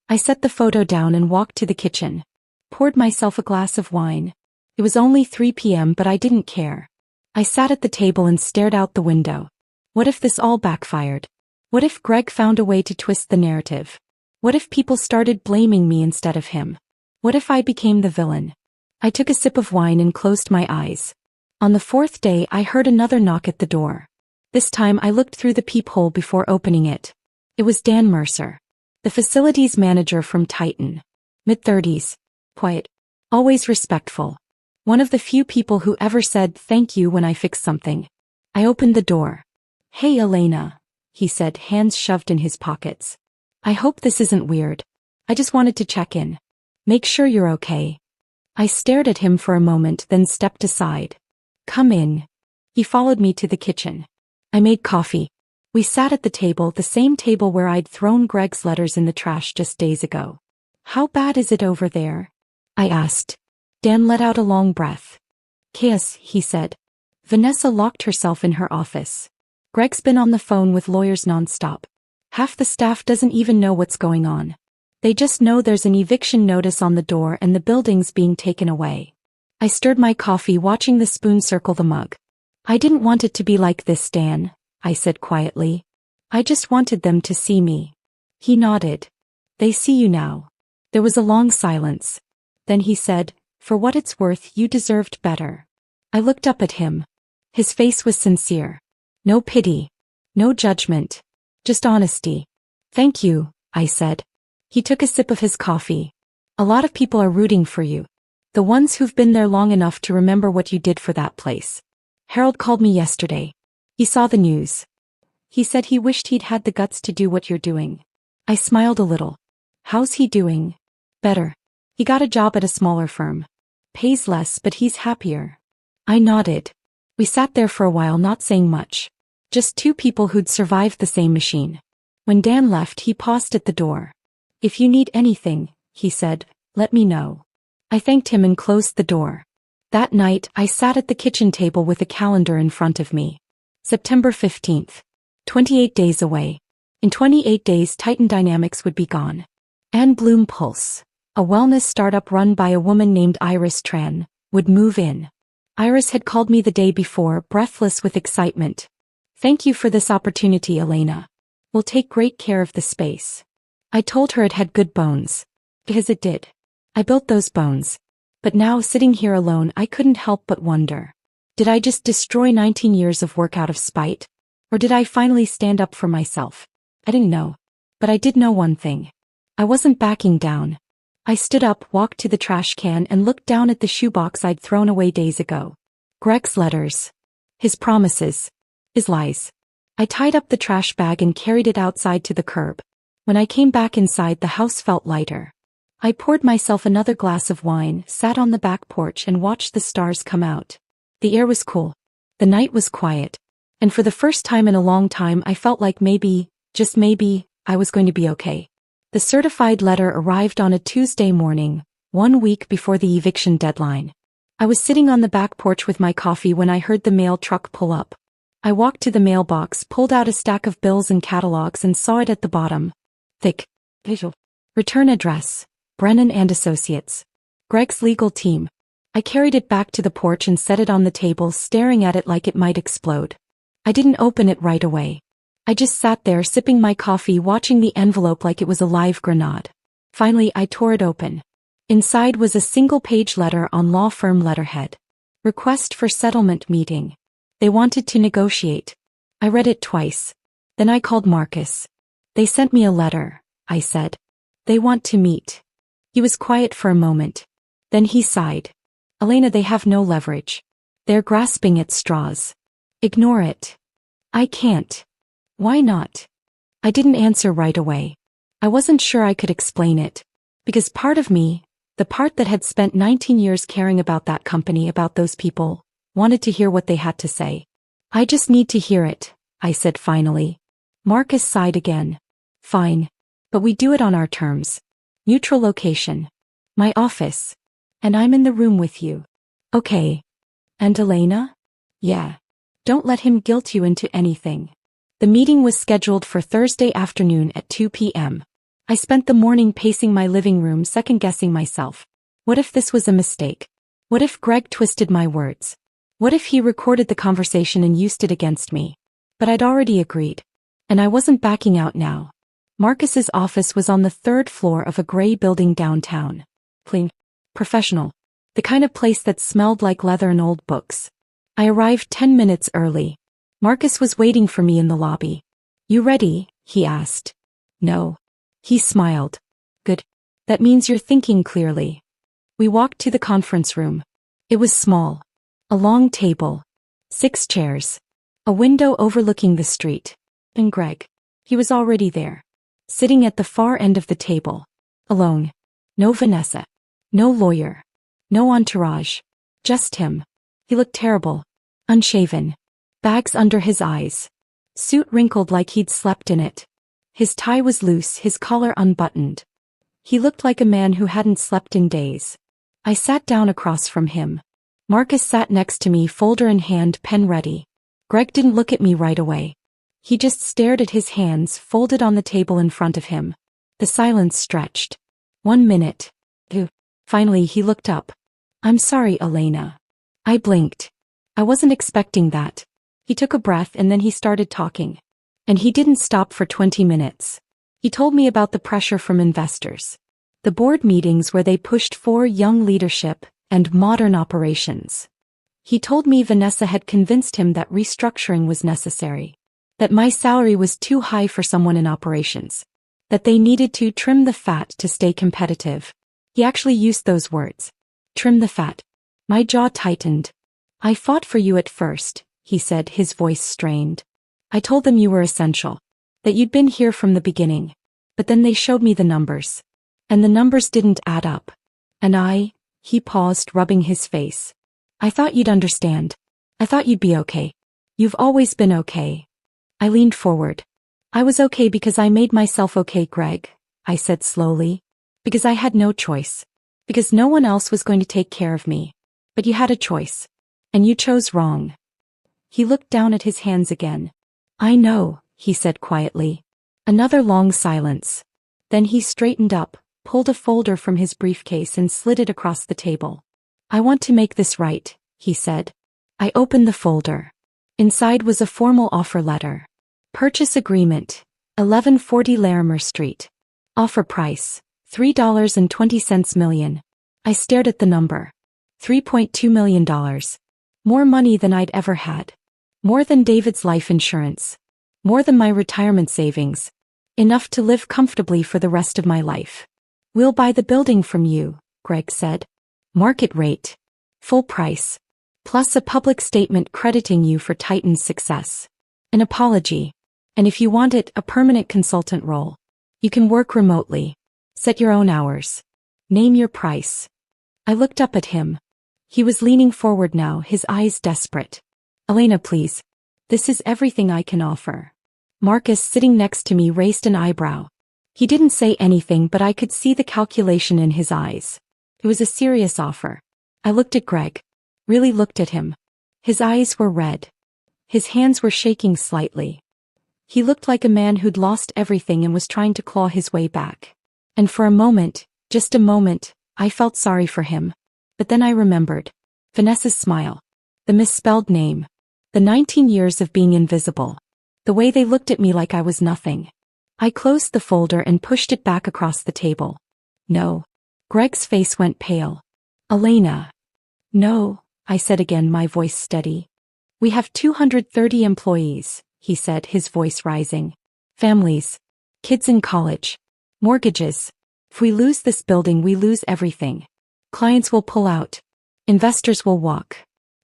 I set the photo down and walked to the kitchen. Poured myself a glass of wine. It was only 3 p.m., but I didn't care. I sat at the table and stared out the window. What if this all backfired? What if Greg found a way to twist the narrative? What if people started blaming me instead of him? What if I became the villain? I took a sip of wine and closed my eyes. On the 4th day I heard another knock at the door. This time I looked through the peephole before opening it. It was Dan Mercer, the facilities manager from Titan. Mid-30s. Quiet. Always respectful. One of the few people who ever said thank you when I fixed something. I opened the door. "Hey Elena," he said, hands shoved in his pockets. "I hope this isn't weird. I just wanted to check in. Make sure you're okay." I stared at him for a moment, then stepped aside. "Come in." He followed me to the kitchen. I made coffee. We sat at the table, the same table where I'd thrown Greg's letters in the trash just days ago. "How bad is it over there?" I asked. Dan let out a long breath. Chaos, he said. Vanessa locked herself in her office. Greg's been on the phone with lawyers nonstop. Half the staff doesn't even know what's going on. They just know there's an eviction notice on the door and the building's being taken away. I stirred my coffee, watching the spoon circle the mug. I didn't want it to be like this, Dan, I said quietly. I just wanted them to see me. He nodded. They see you now. There was a long silence. Then he said, for what it's worth, you deserved better. I looked up at him. His face was sincere. No pity. No judgment. Just honesty. Thank you, I said. He took a sip of his coffee. A lot of people are rooting for you. The ones who've been there long enough to remember what you did for that place. Harold called me yesterday. He saw the news. He said he wished he'd had the guts to do what you're doing. I smiled a little. How's he doing? Better. He got a job at a smaller firm. Pays less, but he's happier. I nodded. We sat there for a while, not saying much. Just two people who'd survived the same machine. When Dan left, he paused at the door. If you need anything, he said, let me know. I thanked him and closed the door. That night, I sat at the kitchen table with a calendar in front of me. September 15th. 28 days away. In 28 days, Titan Dynamics would be gone. Anne Bloom Pulse, a wellness startup run by a woman named Iris Tran, would move in. Iris had called me the day before, breathless with excitement. Thank you for this opportunity, Elena. We'll take great care of the space. I told her it had good bones. Because it did. I built those bones. But now, sitting here alone, I couldn't help but wonder. Did I just destroy 19 years of work out of spite? Or did I finally stand up for myself? I didn't know. But I did know one thing. I wasn't backing down. I stood up, walked to the trash can, and looked down at the shoebox I'd thrown away days ago. Greg's letters. His promises. His lies. I tied up the trash bag and carried it outside to the curb. When I came back inside, the house felt lighter. I poured myself another glass of wine, sat on the back porch, and watched the stars come out. The air was cool. The night was quiet. And for the first time in a long time, I felt like maybe, just maybe, I was going to be okay. The certified letter arrived on a Tuesday morning, 1 week before the eviction deadline. I was sitting on the back porch with my coffee when I heard the mail truck pull up. I walked to the mailbox, pulled out a stack of bills and catalogs, and saw it at the bottom. Thick. Visual. Return address. Brennan and Associates. Greg's legal team. I carried it back to the porch and set it on the table, staring at it like it might explode. I didn't open it right away. I just sat there sipping my coffee, watching the envelope like it was a live grenade. Finally, I tore it open. Inside was a single-page letter on law firm letterhead. Request for settlement meeting. They wanted to negotiate. I read it twice. Then I called Marcus. They sent me a letter, I said. They want to meet. He was quiet for a moment. Then he sighed. Elena, they have no leverage. They're grasping at straws. Ignore it. I can't. Why not? I didn't answer right away. I wasn't sure I could explain it. Because part of me, the part that had spent 19 years caring about that company, about those people, wanted to hear what they had to say. I just need to hear it, I said finally. Marcus sighed again. Fine. But we do it on our terms. Neutral location. My office. And I'm in the room with you. Okay. And Elena? Yeah. Don't let him guilt you into anything. The meeting was scheduled for Thursday afternoon at 2 p.m. I spent the morning pacing my living room, second-guessing myself. What if this was a mistake? What if Greg twisted my words? What if he recorded the conversation and used it against me? But I'd already agreed. And I wasn't backing out now. Marcus's office was on the 3rd floor of a gray building downtown. Clean. Professional. The kind of place that smelled like leather and old books. I arrived 10 minutes early. Marcus was waiting for me in the lobby. You ready? He asked. No. He smiled. Good. That means you're thinking clearly. We walked to the conference room. It was small. A long table. 6 chairs. A window overlooking the street. And Greg. He was already there. Sitting at the far end of the table. Alone. No Vanessa. No lawyer. No entourage. Just him. He looked terrible. Unshaven. Bags under his eyes. Suit wrinkled like he'd slept in it. His tie was loose, his collar unbuttoned. He looked like a man who hadn't slept in days. I sat down across from him. Marcus sat next to me, folder in hand, pen ready. Greg didn't look at me right away. He just stared at his hands folded on the table in front of him. The silence stretched. 1 minute. 2. Finally he looked up. I'm sorry, Elena. I blinked. I wasn't expecting that. He took a breath and then he started talking. And he didn't stop for 20 minutes. He told me about the pressure from investors. The board meetings where they pushed for young leadership and modern operations. He told me Vanessa had convinced him that restructuring was necessary. That my salary was too high for someone in operations. That they needed to trim the fat to stay competitive. He actually used those words. Trim the fat. My jaw tightened. I fought for you at first, he said, his voice strained. I told them you were essential. That you'd been here from the beginning. But then they showed me the numbers. And the numbers didn't add up. And he paused, rubbing his face. I thought you'd understand. I thought you'd be okay. You've always been okay. I leaned forward. I was okay because I made myself okay, Greg, I said slowly. Because I had no choice. Because no one else was going to take care of me. But you had a choice. And you chose wrong. He looked down at his hands again. I know, he said quietly. Another long silence. Then he straightened up, pulled a folder from his briefcase and slid it across the table. I want to make this right, he said. I opened the folder. Inside was a formal offer letter. Purchase agreement, 1140 Larimer Street. Offer price, $3.20 million. I stared at the number. $3.2 million. More money than I'd ever had. More than David's life insurance. More than my retirement savings. Enough to live comfortably for the rest of my life. We'll buy the building from you, Greg said. Market rate. Full price. Plus a public statement crediting you for Titan's success. An apology. And if you want it, a permanent consultant role. You can work remotely. Set your own hours. Name your price. I looked up at him. He was leaning forward now, his eyes desperate. Elena, please. This is everything I can offer. Marcus, sitting next to me, raised an eyebrow. He didn't say anything, but I could see the calculation in his eyes. It was a serious offer. I looked at Greg. Really looked at him. His eyes were red. His hands were shaking slightly. He looked like a man who'd lost everything and was trying to claw his way back. And for a moment, just a moment, I felt sorry for him. But then I remembered. Vanessa's smile. The misspelled name. The 19 years of being invisible. The way they looked at me like I was nothing. I closed the folder and pushed it back across the table. No. Greg's face went pale. Elena. No, I said again, my voice steady. We have 230 employees, he said, his voice rising. Families. Kids in college. Mortgages. If we lose this building, we lose everything. Clients will pull out. Investors will walk.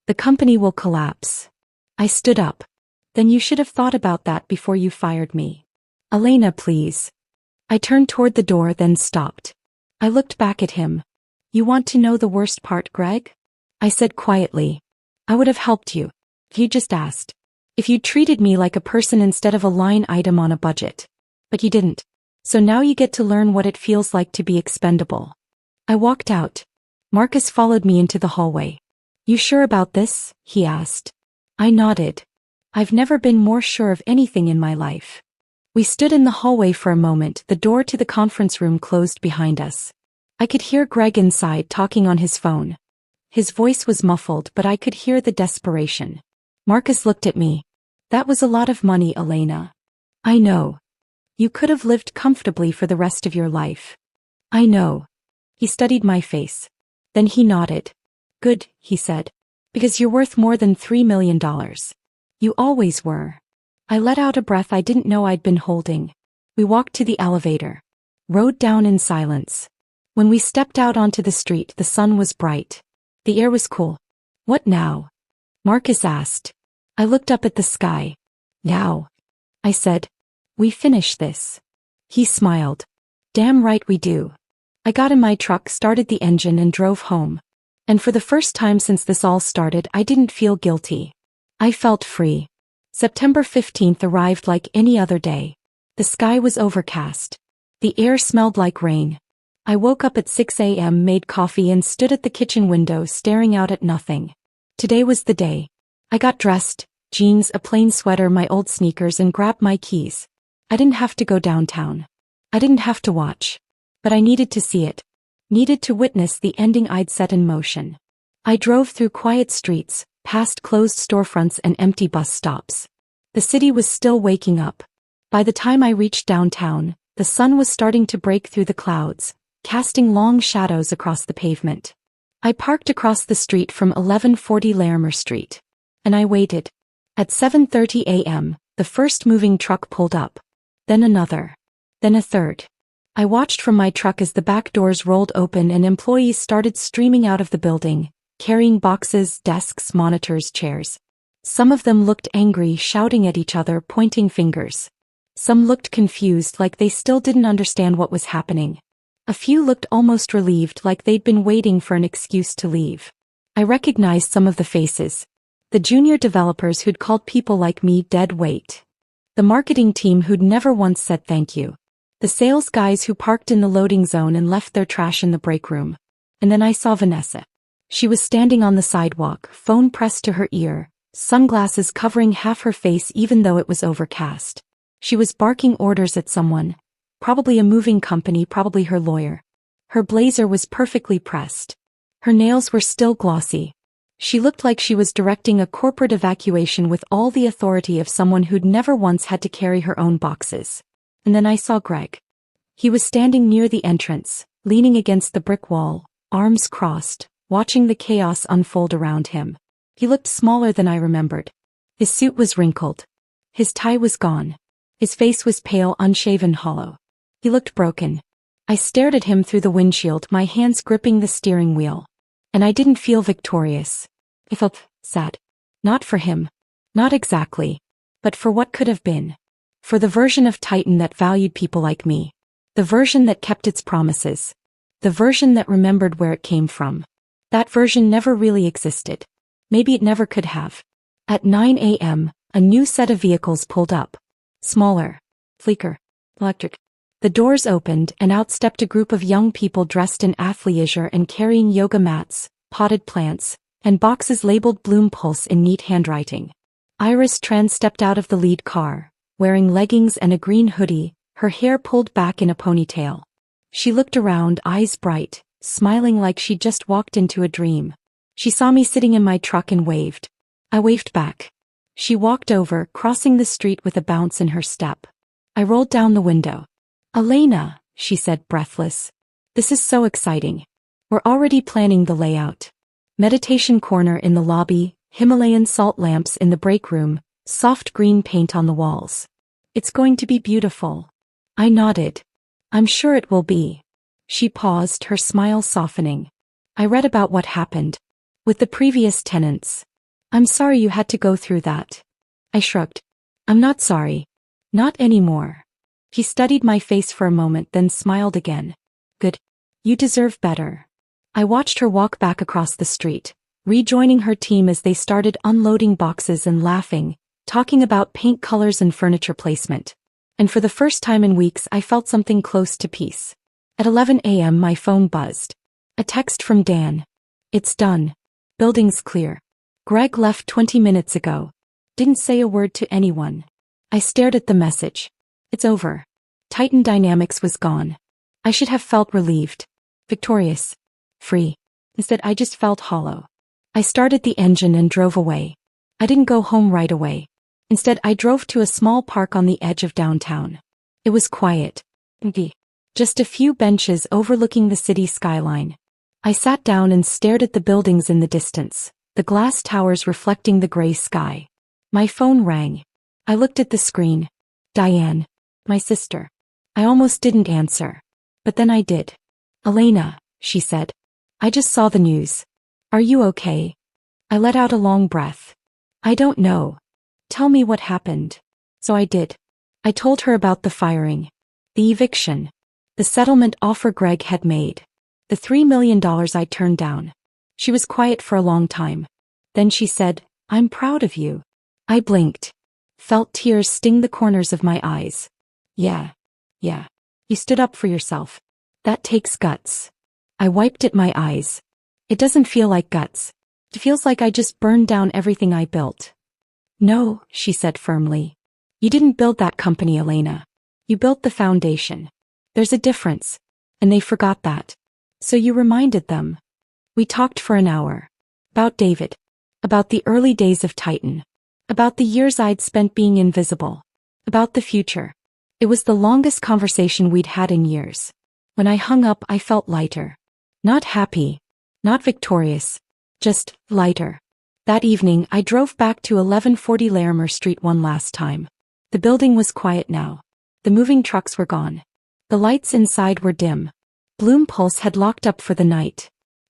The company will collapse. I stood up. Then you should have thought about that before you fired me. Elena, please. I turned toward the door, then stopped. I looked back at him. You want to know the worst part, Greg? I said quietly. I would have helped you. If you just asked. If you treated me like a person instead of a line item on a budget. But you didn't. So now you get to learn what it feels like to be expendable. I walked out. Marcus followed me into the hallway. You sure about this? He asked. I nodded. I've never been more sure of anything in my life. We stood in the hallway for a moment, the door to the conference room closed behind us. I could hear Greg inside talking on his phone. His voice was muffled, but I could hear the desperation. Marcus looked at me. That was a lot of money, Elena. I know. You could have lived comfortably for the rest of your life. I know. He studied my face. Then he nodded. Good, he said. Because you're worth more than $3 million. You always were. I let out a breath I didn't know I'd been holding. We walked to the elevator. Rode down in silence. When we stepped out onto the street, the sun was bright. The air was cool. What now? Marcus asked. I looked up at the sky. Now. I said. We finish this. He smiled. Damn right we do. I got in my truck, started the engine and drove home. And for the first time since this all started, I didn't feel guilty. I felt free. September 15th arrived like any other day. The sky was overcast. The air smelled like rain. I woke up at 6 a.m., made coffee and stood at the kitchen window staring out at nothing. Today was the day. I got dressed, jeans, a plain sweater, my old sneakers, and grabbed my keys. I didn't have to go downtown. I didn't have to watch. But I needed to see it. Needed to witness the ending I'd set in motion. I drove through quiet streets, past closed storefronts and empty bus stops. The city was still waking up. By the time I reached downtown, the sun was starting to break through the clouds, casting long shadows across the pavement. I parked across the street from 1140 Larimer Street. And I waited. At 7:30 a.m., the first moving truck pulled up. Then another. Then a third. I watched from my truck as the back doors rolled open and employees started streaming out of the building, carrying boxes, desks, monitors, chairs. Some of them looked angry, shouting at each other, pointing fingers. Some looked confused, like they still didn't understand what was happening. A few looked almost relieved, like they'd been waiting for an excuse to leave. I recognized some of the faces. The junior developers who'd called people like me dead weight. The marketing team who'd never once said thank you. The sales guys who parked in the loading zone and left their trash in the break room. And then I saw Vanessa. She was standing on the sidewalk, phone pressed to her ear, sunglasses covering half her face even though it was overcast. She was barking orders at someone. Probably a moving company, probably her lawyer. Her blazer was perfectly pressed. Her nails were still glossy. She looked like she was directing a corporate evacuation with all the authority of someone who'd never once had to carry her own boxes. And then I saw Greg. He was standing near the entrance, leaning against the brick wall, arms crossed, watching the chaos unfold around him. He looked smaller than I remembered. His suit was wrinkled. His tie was gone. His face was pale, unshaven, hollow. He looked broken. I stared at him through the windshield, my hands gripping the steering wheel. And I didn't feel victorious. I felt sad. Not for him. Not exactly. But for what could have been. For the version of Titan that valued people like me. The version that kept its promises. The version that remembered where it came from. That version never really existed. Maybe it never could have. At 9 a.m., a new set of vehicles pulled up. Smaller. Sleeker. Electric. The doors opened and out stepped a group of young people dressed in athleisure and carrying yoga mats, potted plants, and boxes labeled Bloom Pulse in neat handwriting. Iris Tran stepped out of the lead car, wearing leggings and a green hoodie, her hair pulled back in a ponytail. She looked around, eyes bright, smiling like she'd just walked into a dream. She saw me sitting in my truck and waved. I waved back. She walked over, crossing the street with a bounce in her step. I rolled down the window. "Elena," she said, breathless. "This is so exciting. We're already planning the layout. Meditation corner in the lobby, Himalayan salt lamps in the break room, soft green paint on the walls. It's going to be beautiful." I nodded. "I'm sure it will be." She paused, her smile softening. "I read about what happened with the previous tenants. I'm sorry you had to go through that." I shrugged. "I'm not sorry. Not anymore." He studied my face for a moment, then smiled again. "Good. You deserve better." I watched her walk back across the street, rejoining her team as they started unloading boxes and laughing, talking about paint colors and furniture placement. And for the first time in weeks I felt something close to peace. At 11 a.m. my phone buzzed. A text from Dan. "It's done. Building's clear. Greg left 20 minutes ago. Didn't say a word to anyone." I stared at the message. It's over. Titan Dynamics was gone. I should have felt relieved. Victorious. Free. Instead, I just felt hollow. I started the engine and drove away. I didn't go home right away. Instead, I drove to a small park on the edge of downtown. It was quiet. Empty. Just a few benches overlooking the city skyline. I sat down and stared at the buildings in the distance, the glass towers reflecting the gray sky. My phone rang. I looked at the screen. Diane. My sister. I almost didn't answer. But then I did. "Elena," she said. "I just saw the news. Are you okay?" I let out a long breath. "I don't know. Tell me what happened." So I did. I told her about the firing. The eviction. The settlement offer Greg had made. The $3 million I turned down. She was quiet for a long time. Then she said, "I'm proud of you." I blinked. Felt tears sting the corners of my eyes. Yeah. You stood up for yourself. That takes guts. I wiped at my eyes. It doesn't feel like guts. It feels like I just burned down everything I built. No, she said firmly. You didn't build that company, Elena. You built the foundation. There's a difference. And they forgot that. So you reminded them. We talked for an hour. About David. About the early days of Titan. About the years I'd spent being invisible. About the future. It was the longest conversation we'd had in years. When I hung up, I felt lighter. Not happy. Not victorious. Just lighter. That evening, I drove back to 1140 Larimer Street one last time. The building was quiet now. The moving trucks were gone. The lights inside were dim. Bloom Pulse had locked up for the night.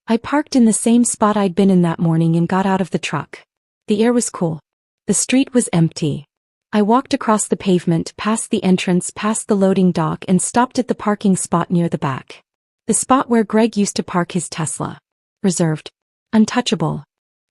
I parked in the same spot I'd been in that morning and got out of the truck. The air was cool. The street was empty. I walked across the pavement, past the entrance, past the loading dock, and stopped at the parking spot near the back. The spot where Greg used to park his Tesla. Reserved. Untouchable.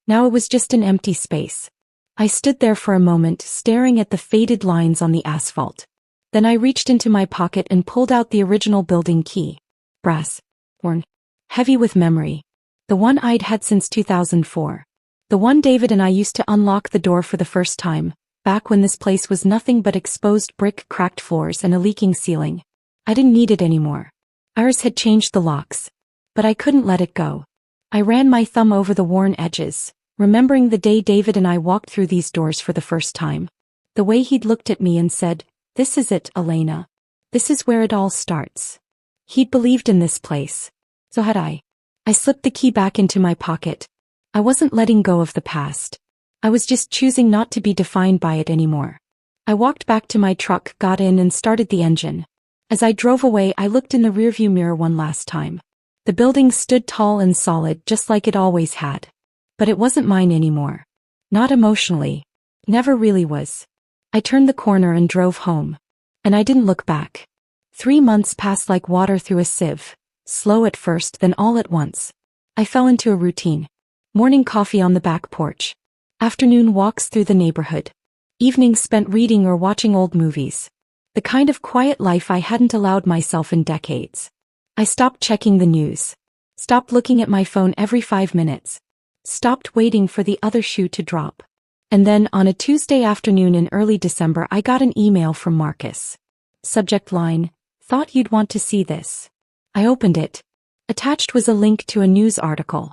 Now it was just an empty space. I stood there for a moment, staring at the faded lines on the asphalt. Then I reached into my pocket and pulled out the original building key. Brass. Worn. Heavy with memory. The one I'd had since 2004. The one David and I used to unlock the door for the first time, back when this place was nothing but exposed brick, cracked floors, and a leaking ceiling. I didn't need it anymore. Iris had changed the locks. But I couldn't let it go. I ran my thumb over the worn edges, remembering the day David and I walked through these doors for the first time. The way he'd looked at me and said, "This is it, Elena. This is where it all starts." He'd believed in this place. So had I. I slipped the key back into my pocket. I wasn't letting go of the past. I was just choosing not to be defined by it anymore. I walked back to my truck, got in, and started the engine. As I drove away, I looked in the rearview mirror one last time. The building stood tall and solid, just like it always had. But it wasn't mine anymore. Not emotionally. Never really was. I turned the corner and drove home. And I didn't look back. 3 months passed like water through a sieve. Slow at first, then all at once. I fell into a routine. Morning coffee on the back porch. Afternoon walks through the neighborhood. Evenings spent reading or watching old movies. The kind of quiet life I hadn't allowed myself in decades. I stopped checking the news. Stopped looking at my phone every 5 minutes. Stopped waiting for the other shoe to drop. And then, on a Tuesday afternoon in early December, I got an email from Marcus. Subject line, "Thought you'd want to see this." I opened it. Attached was a link to a news article.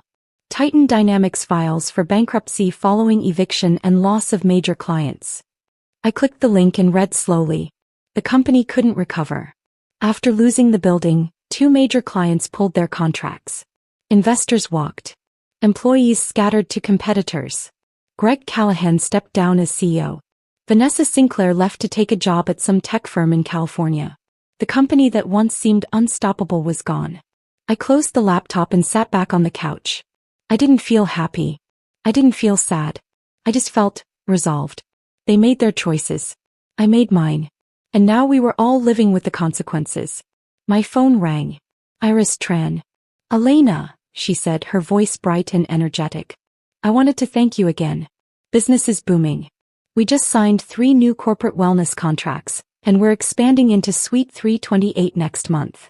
Titan Dynamics files for bankruptcy following eviction and loss of major clients. I clicked the link and read slowly. The company couldn't recover. After losing the building, 2 major clients pulled their contracts. Investors walked. Employees scattered to competitors. Greg Callahan stepped down as CEO. Vanessa Sinclair left to take a job at some tech firm in California. The company that once seemed unstoppable was gone. I closed the laptop and sat back on the couch. I didn't feel happy. I didn't feel sad. I just felt resolved. They made their choices. I made mine. And now we were all living with the consequences. My phone rang. Iris Tran. "Elena," she said, her voice bright and energetic. "I wanted to thank you again. Business is booming. We just signed 3 new corporate wellness contracts, and we're expanding into Suite 328 next month."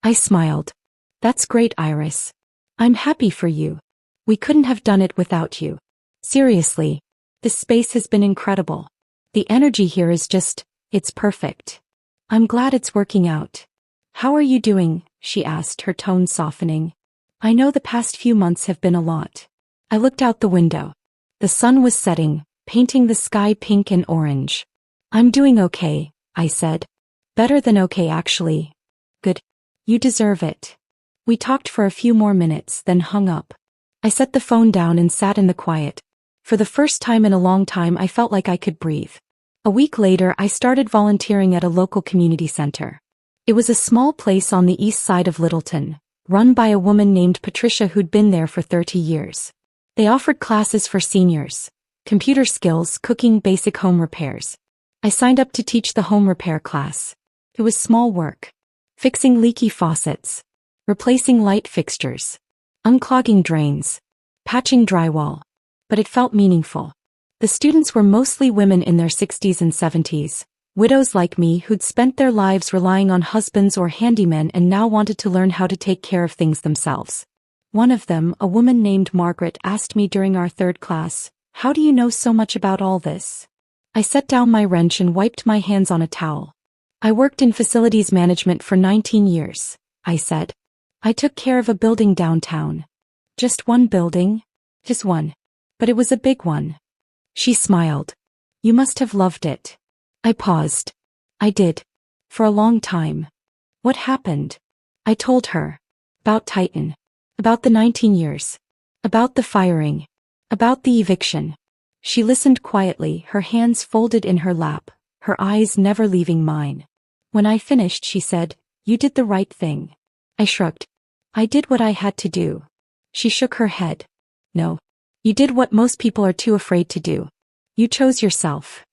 I smiled. "That's great, Iris. I'm happy for you. We couldn't have done it without you. Seriously, this space has been incredible. The energy here is just, it's perfect. I'm glad it's working out." "How are you doing?" she asked, her tone softening. "I know the past few months have been a lot." I looked out the window. The sun was setting, painting the sky pink and orange. "I'm doing okay," I said. "Better than okay, actually." "Good. You deserve it." We talked for a few more minutes, then hung up. I set the phone down and sat in the quiet. For the first time in a long time, I felt like I could breathe. A week later, I started volunteering at a local community center. It was a small place on the east side of Littleton, run by a woman named Patricia who'd been there for 30 years. They offered classes for seniors, computer skills, cooking, basic home repairs. I signed up to teach the home repair class. It was small work. Fixing leaky faucets. Replacing light fixtures. Unclogging drains. Patching drywall. But it felt meaningful. The students were mostly women in their 60s and 70s, Widows like me who'd spent their lives relying on husbands or handymen and now wanted to learn how to take care of things themselves. One of them, a woman named Margaret, asked me during our third class, "How do you know so much about all this?" I set down my wrench and wiped my hands on a towel. "I worked in facilities management for 19 years, I said. "I took care of a building downtown." "Just one building?" "Just one. But it was a big one." She smiled. "You must have loved it." I paused. "I did. For a long time." "What happened?" I told her. About Titan. About the 19 years. About the firing. About the eviction. She listened quietly, her hands folded in her lap, her eyes never leaving mine. When I finished, she said, "You did the right thing." I shrugged. "I did what I had to do." She shook her head. "No. You did what most people are too afraid to do. You chose yourself."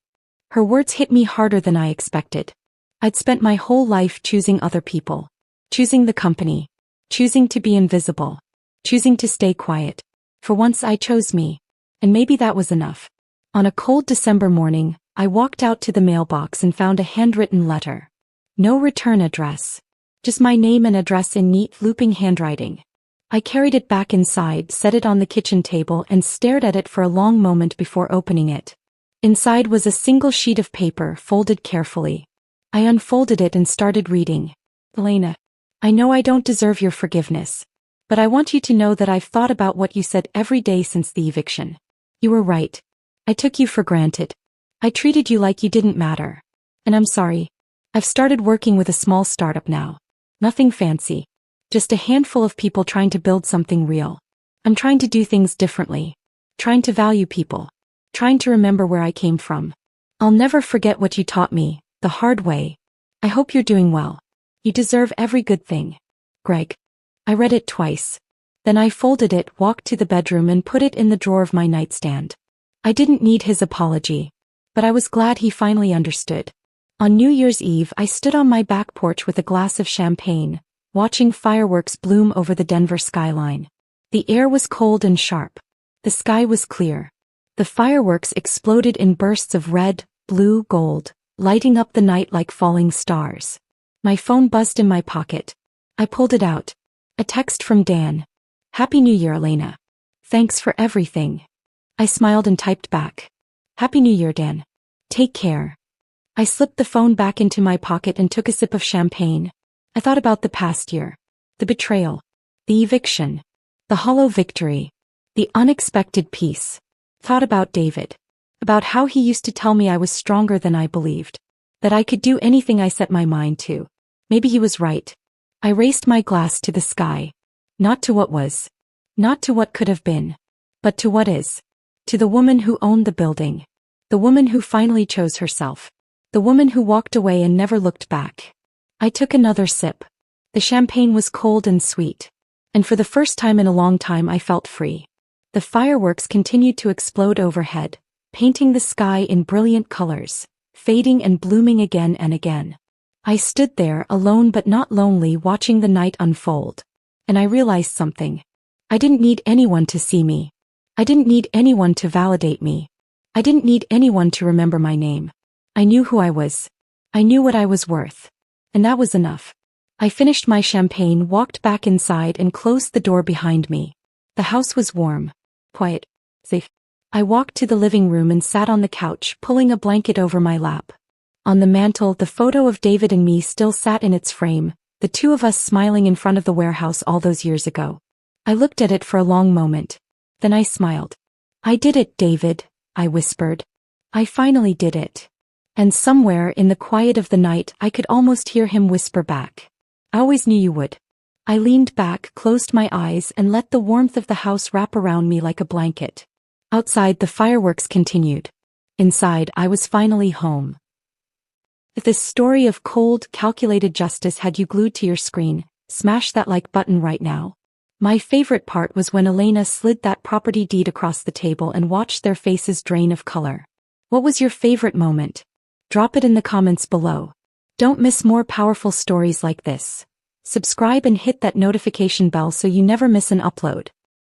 Her words hit me harder than I expected. I'd spent my whole life choosing other people. Choosing the company. Choosing to be invisible. Choosing to stay quiet. For once I chose me. And maybe that was enough. On a cold December morning, I walked out to the mailbox and found a handwritten letter. No return address. Just my name and address in neat, looping handwriting. I carried it back inside, set it on the kitchen table, and stared at it for a long moment before opening it. Inside was a single sheet of paper, folded carefully. I unfolded it and started reading. "Elena, I know I don't deserve your forgiveness. But I want you to know that I've thought about what you said every day since the eviction. You were right. I took you for granted. I treated you like you didn't matter. And I'm sorry. I've started working with a small startup now. Nothing fancy. Just a handful of people trying to build something real. I'm trying to do things differently. Trying to value people. Trying to remember where I came from. I'll never forget what you taught me, the hard way. I hope you're doing well. You deserve every good thing. Greg." I read it twice. Then I folded it, walked to the bedroom, and put it in the drawer of my nightstand. I didn't need his apology. But I was glad he finally understood. On New Year's Eve, I stood on my back porch with a glass of champagne, watching fireworks bloom over the Denver skyline. The air was cold and sharp. The sky was clear. The fireworks exploded in bursts of red, blue, gold, lighting up the night like falling stars. My phone buzzed in my pocket. I pulled it out. A text from Dan. "Happy New Year, Elena. Thanks for everything." I smiled and typed back. "Happy New Year, Dan. Take care." I slipped the phone back into my pocket and took a sip of champagne. I thought about the past year. The betrayal. The eviction. The hollow victory. The unexpected peace. Thought about David. About how he used to tell me I was stronger than I believed. That I could do anything I set my mind to. Maybe he was right. I raised my glass to the sky. Not to what was. Not to what could have been. But to what is. To the woman who owned the building. The woman who finally chose herself. The woman who walked away and never looked back. I took another sip. The champagne was cold and sweet. And for the first time in a long time I felt free. The fireworks continued to explode overhead, painting the sky in brilliant colors, fading and blooming again and again. I stood there, alone but not lonely, watching the night unfold. And I realized something. I didn't need anyone to see me. I didn't need anyone to validate me. I didn't need anyone to remember my name. I knew who I was. I knew what I was worth. And that was enough. I finished my champagne, walked back inside, and closed the door behind me. The house was warm, quiet, safe. I walked to the living room and sat on the couch, pulling a blanket over my lap. On the mantel, the photo of David and me still sat in its frame, the two of us smiling in front of the warehouse all those years ago. I looked at it for a long moment. Then I smiled. "I did it, David," I whispered. "I finally did it." And somewhere in the quiet of the night I could almost hear him whisper back. "I always knew you would." I leaned back, closed my eyes, and let the warmth of the house wrap around me like a blanket. Outside, the fireworks continued. Inside, I was finally home. If this story of cold, calculated justice had you glued to your screen, smash that like button right now. My favorite part was when Elena slid that property deed across the table and watched their faces drain of color. What was your favorite moment? Drop it in the comments below. Don't miss more powerful stories like this. Subscribe and hit that notification bell so you never miss an upload.